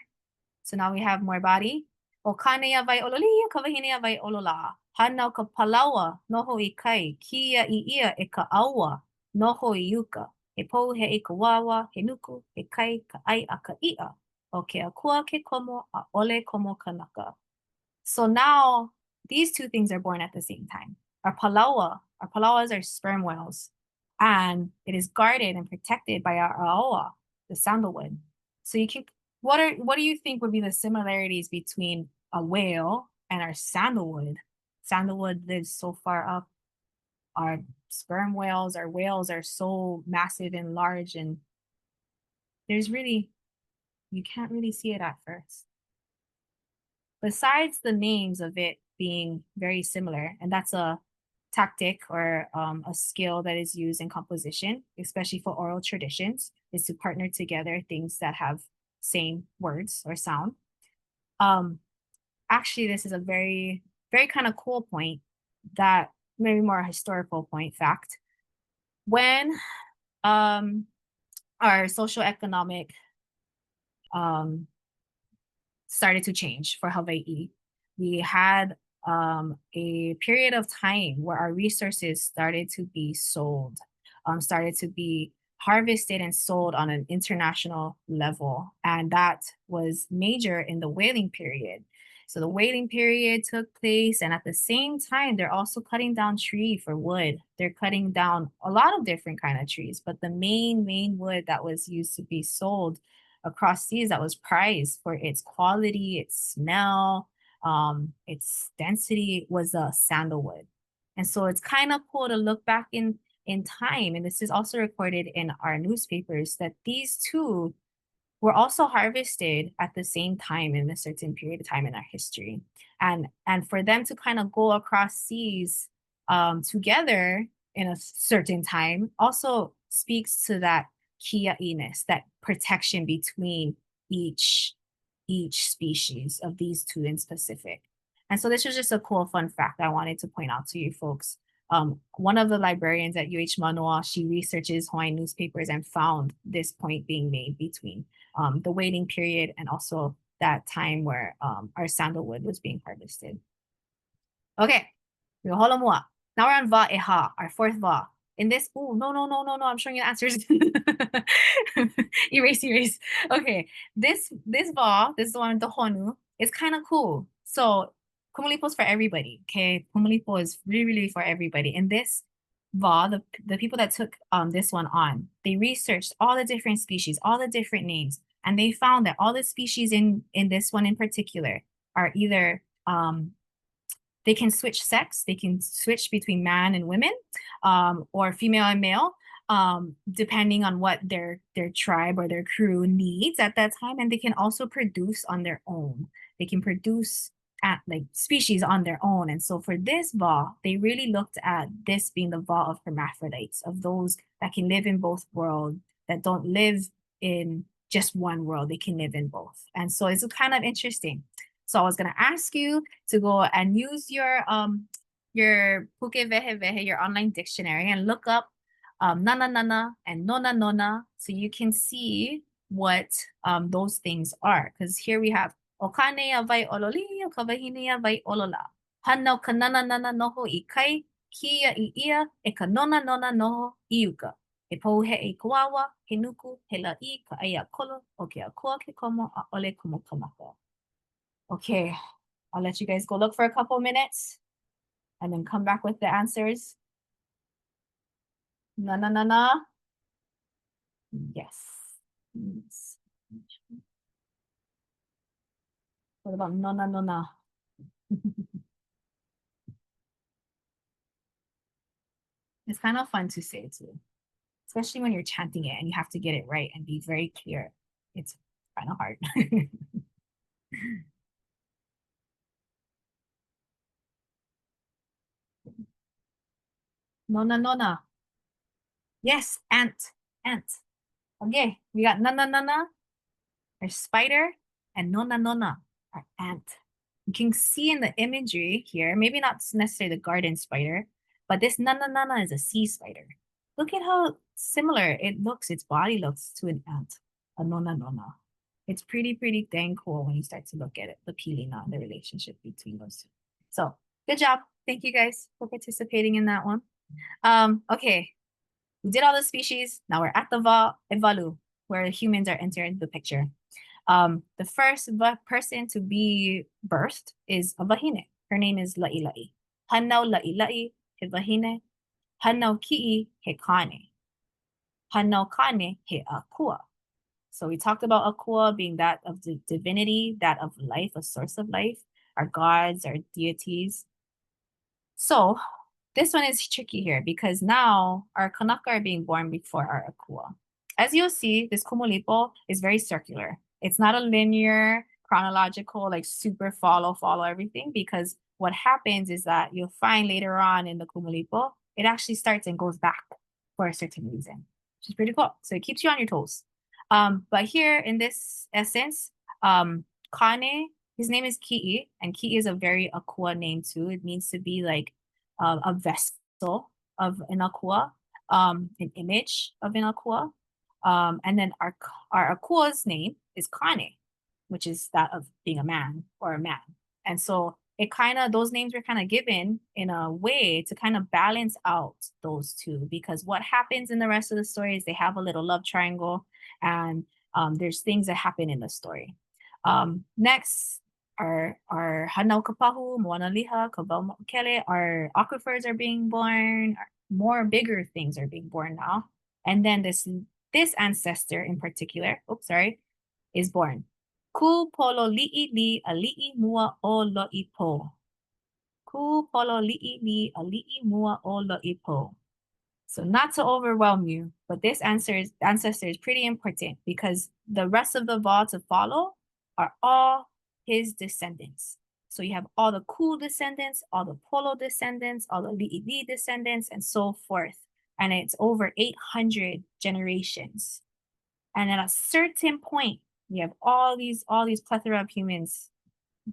So now we have more body. O kane a Waiʻololi, ka wahine a Waiʻolola. Hanau ka palawa noho I kai. Kia I ia e ka aua noho I uka. He po he e ka wawa, he nuku, he kai ka ai a ka ia. O ke akua ke komo, a ole komo kanaka. So now these two things are born at the same time. Our palawas are sperm whales, and it is guarded and protected by our aoa, the sandalwood. So what do you think would be the similarities between a whale and our sandalwood? Sandalwood lives so far up. Our sperm whales, our whales are so massive and large, and you can't really see it at first. Besides the names of it being very similar, and that's a tactic or a skill that is used in composition, especially for oral traditions, is to partner together things that have same words or sound. Actually, this is a very, very kind of cool point, that maybe more a historical point fact. When our socio-economic started to change for Hawaii, we had a period of time where our resources started to be sold, started to be harvested and sold on an international level. And that was major in the whaling period. So the whaling period took place, and at the same time, they're also cutting down tree for wood. They're cutting down a lot of different kind of trees, but the main wood that was used to be sold across seas, that was prized for its quality, its smell, its density, was the sandalwood. And so it's kind of cool to look back in time, and this is also recorded in our newspapers, that these two were also harvested at the same time in a certain period of time in our history. And for them to kind of go across seas together in a certain time also speaks to that kia'iness, that protection between each species of these two in specific. And so this was just a cool fun fact I wanted to point out to you folks. One of the librarians at UH Manoa, she researches Hawaiian newspapers and found this point being made between the waiting period and also that time where our sandalwood was being harvested. Okay, now we're on va eha, our fourth va. In this, oh, no, I'm showing you the answers. Erase. Okay, this va, this is the one with the honu, is kind of cool. So Kumulipo is for everybody, okay? Kumulipo is really, really for everybody. In this, the people that took this one on, they researched all the different species, all the different names, and they found that all the species in this one in particular are either they can switch sex, they can switch between man and women, or female and male, depending on what their tribe or their crew needs at that time. And they can also produce on their own. They can produce like species on their own. And so for this va, they really looked at this being the va of hermaphrodites, of those that can live in both worlds, that don't live in just one world, they can live in both. And so it's kind of interesting. So I was gonna ask you to go and use your Puke Vehe Vehe, your online dictionary, and look up nana nana and nona nona, so you can see what those things are. Because here we have okane ya vai ololi, okavahine ya vai olola. Hanau kanana nana noho I kai, kia I ia, e ka nona nona noho I uka. E pou he e kawawa, he nuku, he la I, ka aia kolo, o ke akua ke komo, a ole kumo kamaka. Okay, I'll let you guys go look for a couple minutes and then come back with the answers. Na na na na. Yes. What about no na no na? It's kind of fun to say too, especially when you're chanting it and you have to get it right and be very clear. It's kind of hard. Nona nona. Yes, ant. Okay, we got nana nana, our spider, and nona nona, our ant. You can see in the imagery here, maybe not necessarily the garden spider, but this nana nana is a sea spider. Look at how similar it looks, its body looks to an ant, a nona nona. It's pretty dang cool when you start to look at it, the pilina, the relationship between those two. So good job. Thank you guys for participating in that one. Okay, we did all the species. Now we're at the evalu, where humans are entering the picture. The first person to be birthed is a wahine. Her name is Laʻilaʻi. Hanau Laʻilaʻi he wahine. Hanau kiʻi he kane. Hanau kane he akua. So we talked about akua being that of the divinity, that of life, a source of life, our gods, our deities. So this one is tricky here because now our kanaka are being born before our akua. As you'll see, this kumulipo is very circular. It's not a linear, chronological, like super follow everything, because what happens is that you'll find later on in the kumulipo, it actually starts and goes back for a certain reason, which is pretty cool. So it keeps you on your toes. But here in this essence, Kane, his name is Ki'i, and Ki'i is a very akua name too. It means to be like a vessel of an akua, an image of an akua. And then our akua's name is Kane, which is that of being a man or a man. And so it kind of, those names were kind of given in a way to kind of balance out those two, because what happens in the rest of the story is they have a little love triangle, and there's things that happen in the story. Next, our Hanau Kapahu, Moana Liha, Kabau Mo'okele, our aquifers are being born, more bigger things are being born now. And then this ancestor in particular, is born. Ku polo li'i li a li'i mua o lo'i po. Ku polo li'i li a li'i mua o lo'i po. So not to overwhelm you, but this ancestor is pretty important, because the rest of the va to follow are all his descendants. So you have all the Ku descendants, all the Polo descendants, all the Li'i descendants, and so forth. And it's over 800 generations. And at a certain point, we have all these plethora of humans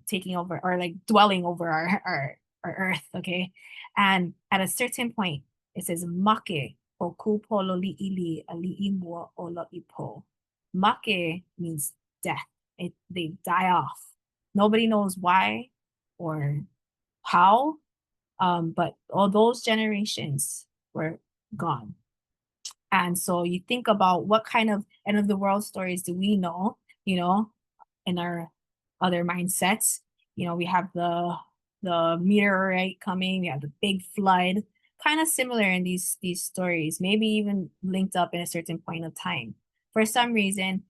taking over, or like dwelling over our earth, okay? And at a certain point, it says make o ku polo li'ili a li'i mua o lo'i po. Make means death. They die off. Nobody knows why or how, but all those generations were gone. And so you think about what kind of end of the world stories do we know, in our other mindsets. We have the meteorite coming, we have the big flood kind of similar in these stories, maybe even linked up in a certain point of time. For some reason,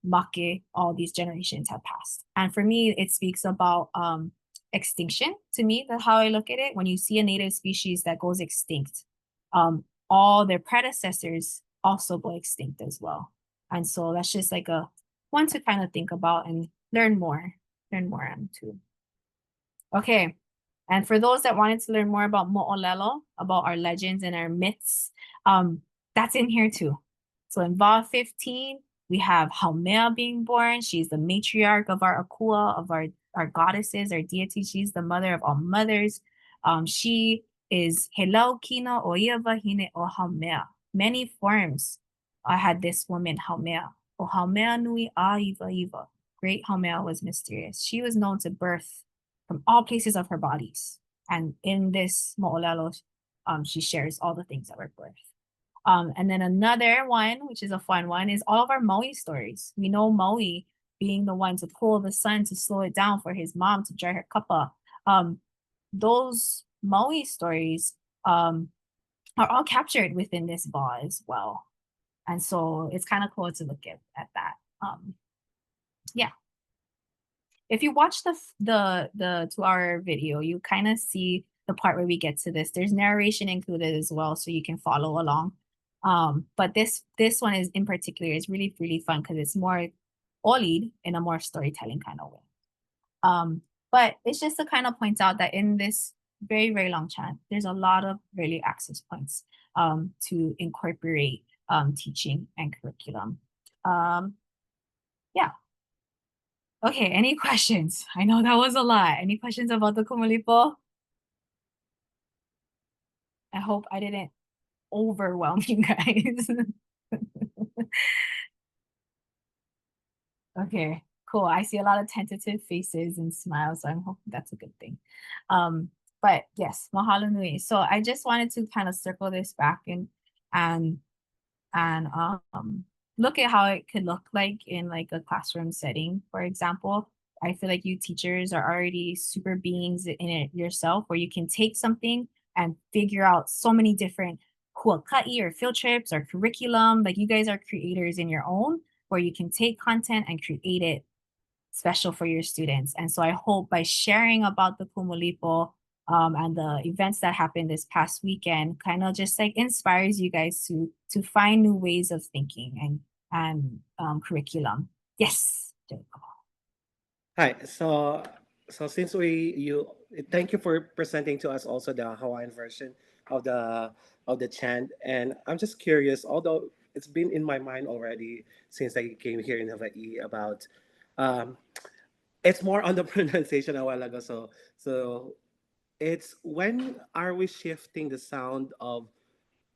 make, all these generations have passed. And for me, it speaks about extinction. To me, that's how I look at it. When you see a native species that goes extinct, all their predecessors also go extinct as well. And so that's just like a one to kind of think about and learn more on too. Okay. And for those that wanted to learn more about moʻolelo, about our legends and our myths, that's in here too. So in Va 15, we have Haumea being born. She's the matriarch of our akua, of our goddesses, our deities. She's the mother of all mothers. She is Helau Kina o Ia Wahine o Haumea. Many forms had this woman, Haumea. O Haumea nui a iwa iwa. Great Haumea was mysterious. She was known to birth from all places of her bodies. And in this moʻolelo, she shares all the things that were birthed. And then another one, which is a fun one, is all of our Maui stories. We know Maui being the one to pull the sun to slow it down for his mom to dry her kapa. Those Maui stories are all captured within this ba as well. And so it's kind of cool to look at that. Yeah. If you watch the 2-hour video, you kind of see the part where we get to this. There's narration included as well, so you can follow along. But this one is in particular is really, really fun because it's more olid in a more storytelling kind of way. But it's just to kind of point out that in this very, very long chant, there's a lot of really access points to incorporate teaching and curriculum. Yeah. Okay, any questions? I know that was a lot. Any questions about the Kumulipo? I hope I didn't overwhelm you guys. Okay, cool. I see a lot of tentative faces and smiles, so I'm hoping that's a good thing. But yes, mahalo nui. So I just wanted to kind of circle this back and look at how it could look like in like a classroom setting, for example. I feel like you teachers are already super beings in it yourself, where you can take something and figure out so many different huaka'i or field trips or curriculum. Like you guys are creators in your own, where you can take content and create it special for your students. And so I hope by sharing about the Kumulipo and the events that happened this past weekend kind of just like inspires you guys to find new ways of thinking and curriculum. Yes. Hi. So since thank you for presenting to us also the Hawaiian version of the chant, and I'm just curious, although it's been in my mind already since I came here in Hawaii about it's more on the pronunciation a while ago. So it's when are we shifting the sound of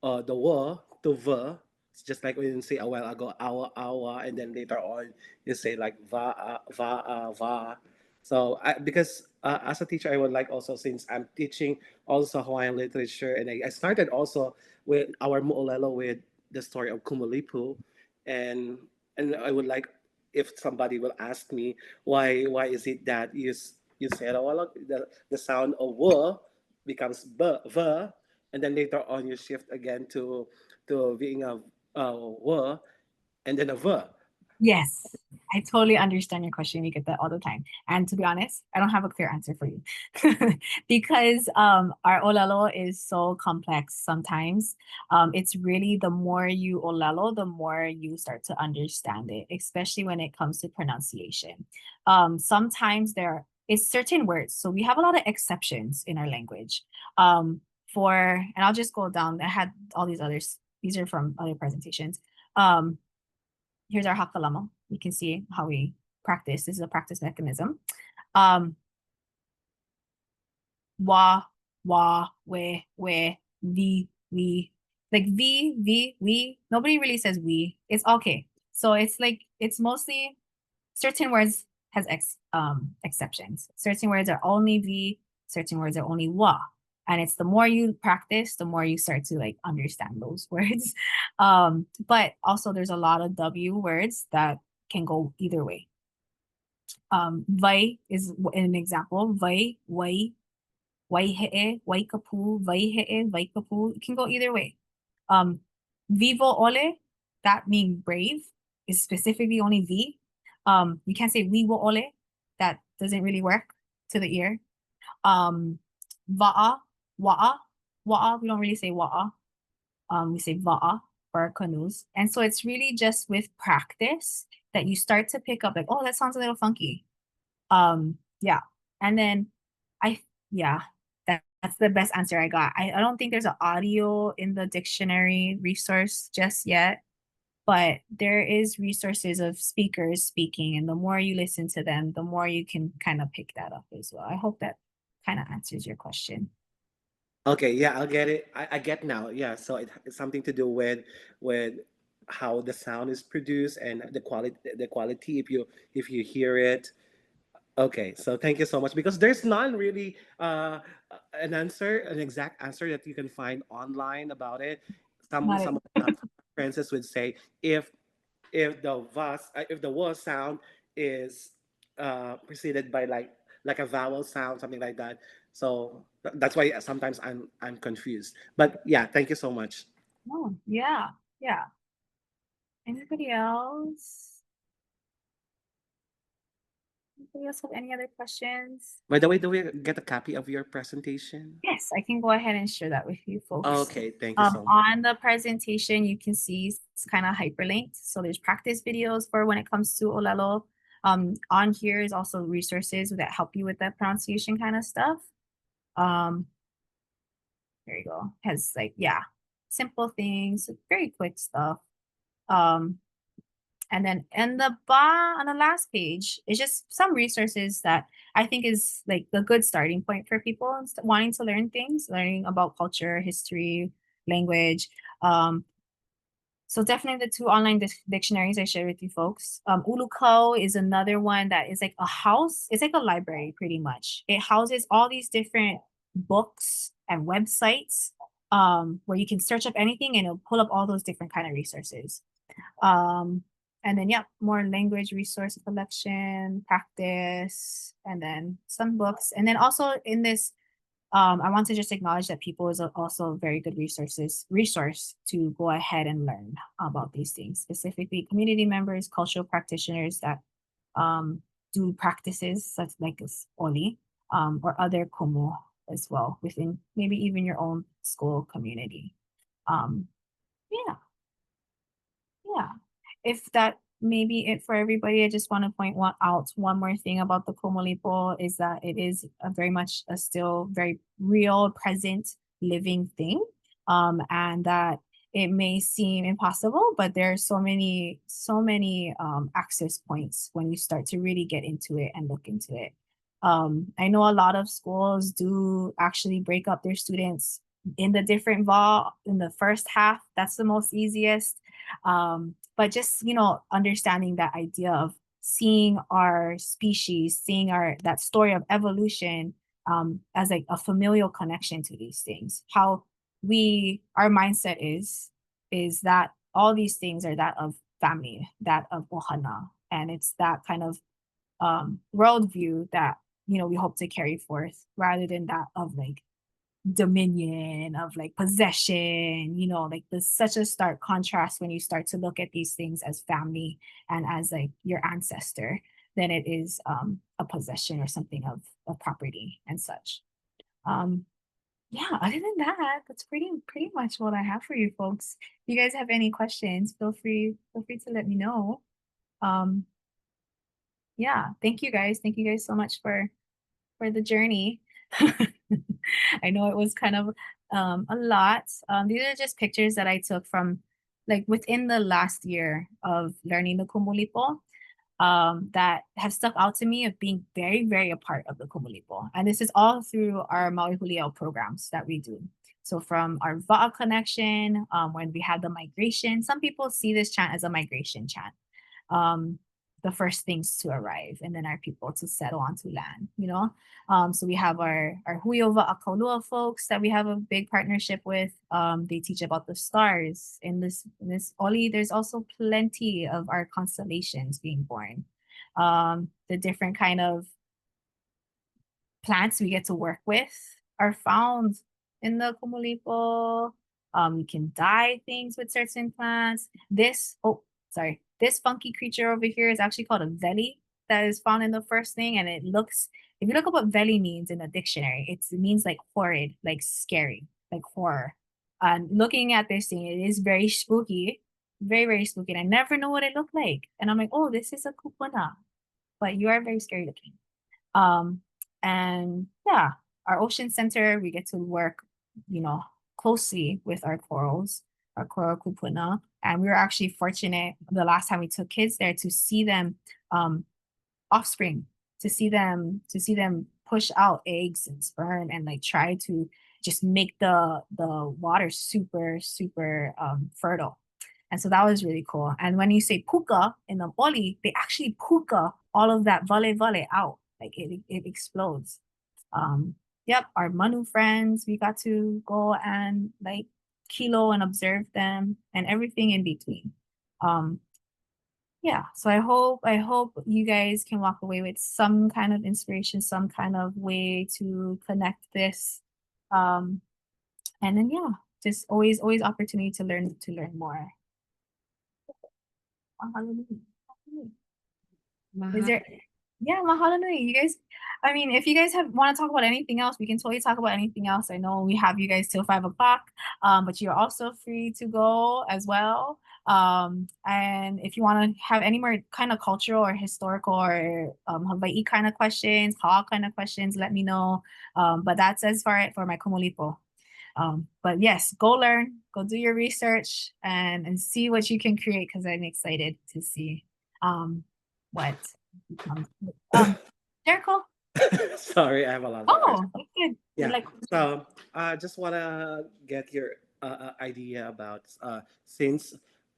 the w to v? It's just like when you say a while ago, awa, and then later on you say like va. So because as a teacher, I would like also, since I'm teaching also Hawaiian literature, and I started also with our mo'olelo with the story of Kumulipu, and I would like if somebody will ask me why is it that you said a while ago, the sound of w becomes v, and then later on you shift again to being a w and then a v. Yes, I totally understand your question. You get that all the time. And to be honest, I don't have a clear answer for you because our ʻŌlelo is so complex sometimes. It's really the more you ʻŌlelo, the more you start to understand it, especially when it comes to pronunciation. Sometimes there is certain words. So we have a lot of exceptions in our language. And I'll just go down. I had all these others. These are from other presentations. Here's our hakalama. You can see how we practice. This is a practice mechanism. Wa, we, vi, we. Like we. Nobody really says we. It's okay. So it's like, it's mostly certain words has exceptions. Certain words are only vi, certain words are only wa. And it's the more you practice, the more you start to like understand those words. But also there's a lot of W words that can go either way. Vai is an example. Vai, wai. waihe'e, waikapu, vaihe'e, vaikapu. It can go either way. Vivo ole, that means brave, is specifically only V. You can't say vivo ole. That doesn't really work to the ear. Va'a, wa'a, wa'a. We don't really say wa'a. We say va'a for our canoes. And so it's really just with practice that you start to pick up like, oh, that sounds a little funky. Yeah. And then that's the best answer I got. I don't think there's an audio in the dictionary resource just yet, but there is resources of speakers speaking, and the more you listen to them, the more you can kind of pick that up as well. I hope that kind of answers your question. Okay, yeah, I'll get it. I get now. Yeah, so it's something to do with how the sound is produced and the quality if you hear it. Okay, so thank you so much because there's none really an exact answer that you can find online about it. Some of the references would say if the was sound is preceded by like a vowel sound, something like that. So that's why sometimes I'm confused. But yeah, thank you so much. Oh, yeah. Anybody else? Anybody else have any other questions? By the way, do we get a copy of your presentation? Yes, I can go ahead and share that with you folks. Okay, thank you so much. On the presentation, you can see it's kind of hyperlinked. So there's practice videos for when it comes to ʻŌlelo. On here is also resources that help you with that pronunciation kind of stuff. There you go. Has like, yeah, simple things, very quick stuff. And then on the last page is just some resources that I think is like a good starting point for people wanting to learn things, learning about culture, history, language. So definitely the two online dictionaries I shared with you folks. Ulukau is another one that is like a house. It's like a library pretty much. It houses all these different books and websites where you can search up anything and it'll pull up all those different kind of resources. And then, yeah, more language resource collection, practice, and then some books. And then also in this, I want to just acknowledge that People is also a very good resource to go ahead and learn about these things, specifically community members, cultural practitioners that do practices such like as oli or other kumu as well within maybe even your own school community. Yeah. If that may be it for everybody, I just want to point out one more thing about the Komolipo is that it is very much a still very real, present, living thing. And that it may seem impossible, but there are so many access points when you start to really get into it and look into it. I know a lot of schools do actually break up their students in the different VAW in the first half. That's the most easiest. But just, understanding that idea of seeing our species, seeing that story of evolution as like a familial connection to these things. How our mindset is that all these things are that of family, that of ohana. And it's that kind of worldview that, we hope to carry forth rather than that of like dominion, of like possession, like there's such a stark contrast when you start to look at these things as family and as like your ancestor than it is a possession or something of property and such. Yeah, other than that, that's pretty much what I have for you folks. If you guys have any questions, feel free to let me know. Yeah, thank you guys so much for the journey. I know it was kind of a lot. These are just pictures that I took from like within the last year of learning the Kumulipo that have stuck out to me of being very, very a part of the Kumulipo. And this is all through our Maui Huliau programs that we do. So from our Va'a connection, when we had the migration, some people see this chant as a migration chant. The first things to arrive and then our people to settle onto land, so we have our Huiova Akaulua folks that we have a big partnership with. They teach about the stars in this oli. There's also plenty of our constellations being born, the different kind of plants we get to work with are found in the Kumulipo. You can dye things with certain plants. This funky creature over here is actually called a veli that is found in the first thing, and it looks. If you look up what veli means in the dictionary, it means like horrid, like scary, like horror. And looking at this thing, it is very spooky, very, very spooky. And I never know what it looked like. And I'm like, oh, this is a kūʻana, but you are very scary looking. And yeah, our ocean center, we get to work, closely with our corals, our coral kupuna. And we were actually fortunate the last time we took kids there to see them offspring, to see them push out eggs and sperm and like try to just make the water super, super fertile. And so that was really cool. And when you say puka in the oli, they actually puka all of that vale out. Like it explodes. Yep, our Manu friends, we got to go and like kilo and observe them and everything in between. Yeah, so I hope you guys can walk away with some kind of inspiration, some kind of way to connect this. And then yeah, just always opportunity to learn more. Is there mahalo nui. You guys, I mean, if you guys want to talk about anything else, we can totally talk about anything else. I know we have you guys till 5 o'clock, but you're also free to go as well. And if you want to have any more kind of cultural or historical or Hawaii kind of questions, ka'a kind of questions, let me know. But that's as far for my kumulipo. But yes, go learn, go do your research and see what you can create, because I'm excited to see what Jericho. Sorry, I have a lot of Oh, that's good. Yeah. Like, So I just want to get your idea about since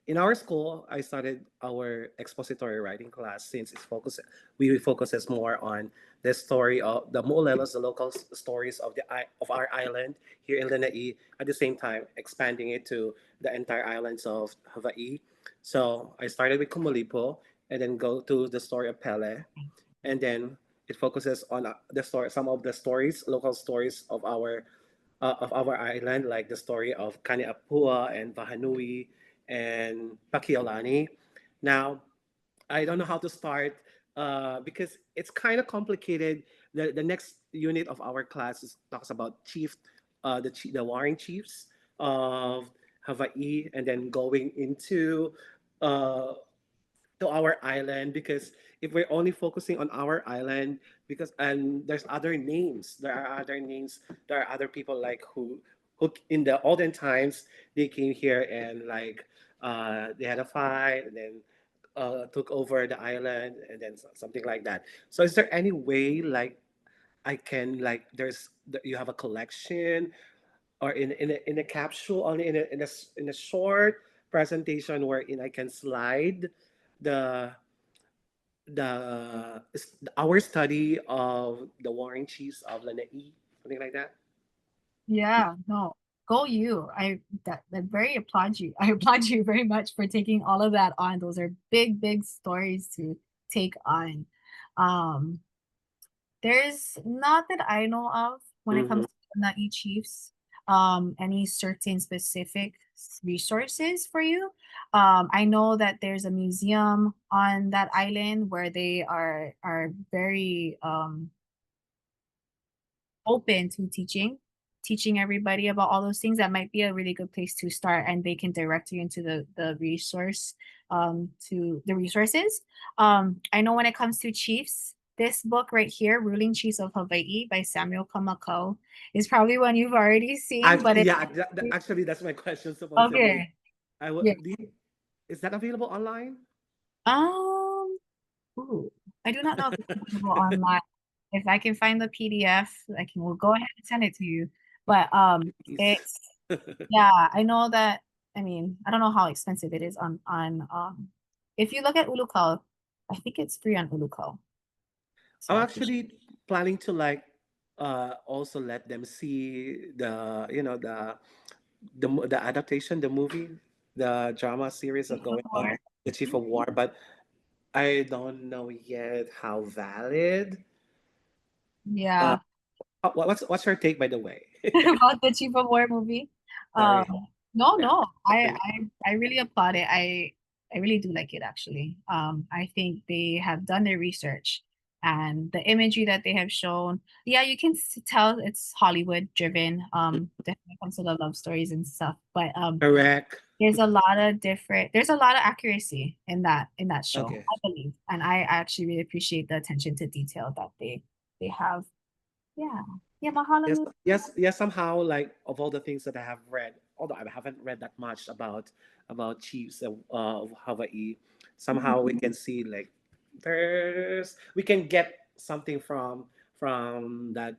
in our school I started our expository writing class, since we focuses more on the story of the moʻolelos, the local stories of of our island here in Lanai. At the same time, expanding it to the entire islands of Hawaii. So I started with Kumulipo and then go to the story of Pele, and then it focuses on the story, some of the stories, local stories of our island, like the story of Kaniaupio and Vahanui and Pakiolani. Now, I don't know how to start because it's kind of complicated. The next unit of our class talks about the warring chiefs of Hawaii, and then going into uh, to our island, because if we're only focusing on our island, because and there's other names, there are other people like who in the olden times they came here and like they had a fight and then took over the island and then something like that. So is there any way like I can like you have a collection or in a capsule, only in a short presentation wherein I can slide the our study of the warring chiefs of Lanai, something like that. yeah, no, go you. I very applaud you. I applaud you very much for taking all of that on. Those are big, big stories to take on. There's not that I know of when it comes to Lanai chiefs, any certain specific resources for you. I know that there's a museum on that island where they are very open to teaching everybody about all those things. That might be a really good place to start, and they can direct you into the resource to the resources. I know when it comes to chiefs, this book right here, Ruling Chiefs of Hawaii by Samuel Kamako, is probably one you've already seen, but actually that's my question supposed to be. Okay. Yeah. Is that available online? Ooh, I do not know if it's available online. If I can find the PDF, we'll go ahead and send it to you. But it's yeah, I know that. I mean, I don't know how expensive it is on if you look at Ulukau, I think it's free on Ulukau. So I'm actually planning to like also let them see the the adaptation, the movie, the drama series of going on, the Chief of War, but I don't know yet how valid. Yeah. What's your take, by the way? about the Chief of War movie. Sorry. No, I really applaud it. I really do like it actually. I think they have done their research and the imagery that they have shown. Yeah, you can tell it's Hollywood driven. Definitely comes to the love stories and stuff. But Correct. there's a lot of accuracy in that show, Okay. I believe. And I actually really appreciate the attention to detail that they have. Yeah. Yeah, mahalo. Yes. Somehow, like of all the things that I have read, although I haven't read that much about chiefs of Hawaii, somehow we can see like we can get something from that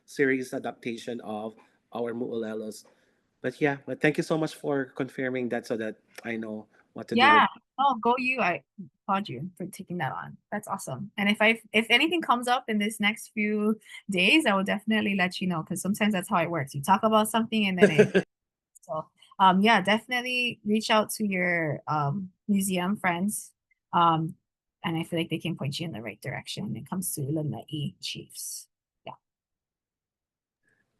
series adaptation of our moʻolelos. But thank you so much for confirming that so that I know what to do. Yeah. Oh, go you. I applaud you for taking that on. That's awesome. And if anything comes up in this next few days, I will definitely let you know because sometimes that's how it works. You talk about something and then it so yeah, definitely reach out to your museum friends. And I feel like they can point you in the right direction when it comes to Lanai chiefs. Yeah.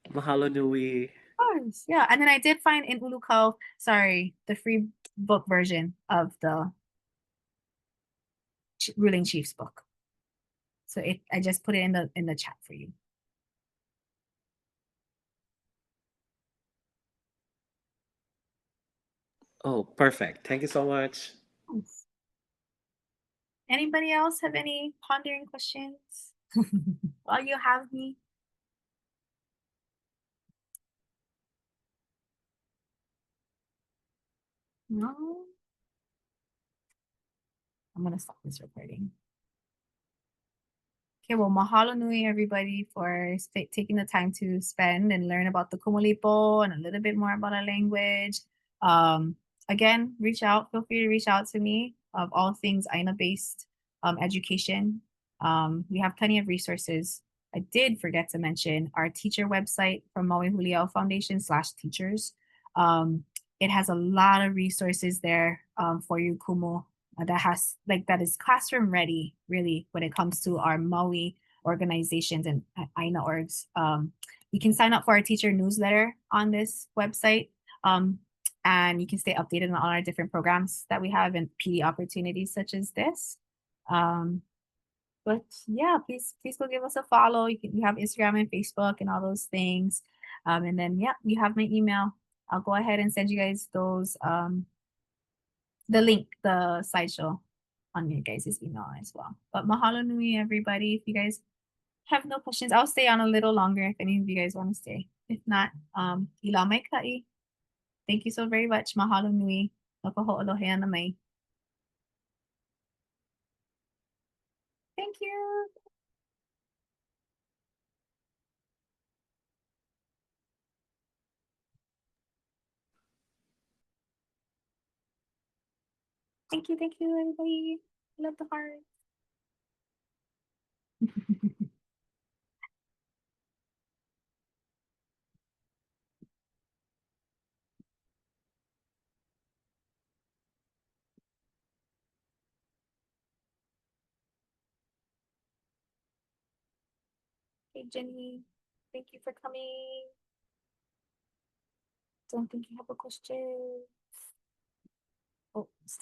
Mahalo nui. Course. Yeah. And then I did find in Ulukau, sorry, the free book version of the ruling chief's book. So I just put it in the chat for you. Oh, perfect. Thank you so much. Thanks. Anybody else have any pondering questions while you have me? No? I'm gonna stop this recording. Okay, well, mahalo nui everybody for taking the time to spend and learn about the Kumulipo and a little bit more about our language. Again, reach out. Feel free to reach out to me of all things Aina-based education. We have plenty of resources. I did forget to mention our teacher website from Maui Huliau Foundation /teachers. It has a lot of resources there for you, Kumu, that is classroom ready, really, when it comes to our Maui organizations and Aina orgs. You can sign up for our teacher newsletter on this website. And you can stay updated on all our different programs that we have and PD opportunities such as this. But yeah, please go give us a follow. You have Instagram and Facebook and all those things. And then yeah, you have my email. I'll go ahead and send you guys those the link, the slideshow on your guys' email as well. But mahalo nui everybody. If you guys have no questions, I'll stay on a little longer if any of you guys want to stay. If not, ila mai kaʻi. Thank you so very much. Mahalo nui. Loko hoʻolohea na mai. Thank you. Thank you, everybody. Love the heart. Hey, Jenny. Thank you for coming. Don't think you have a question. Oh, stop.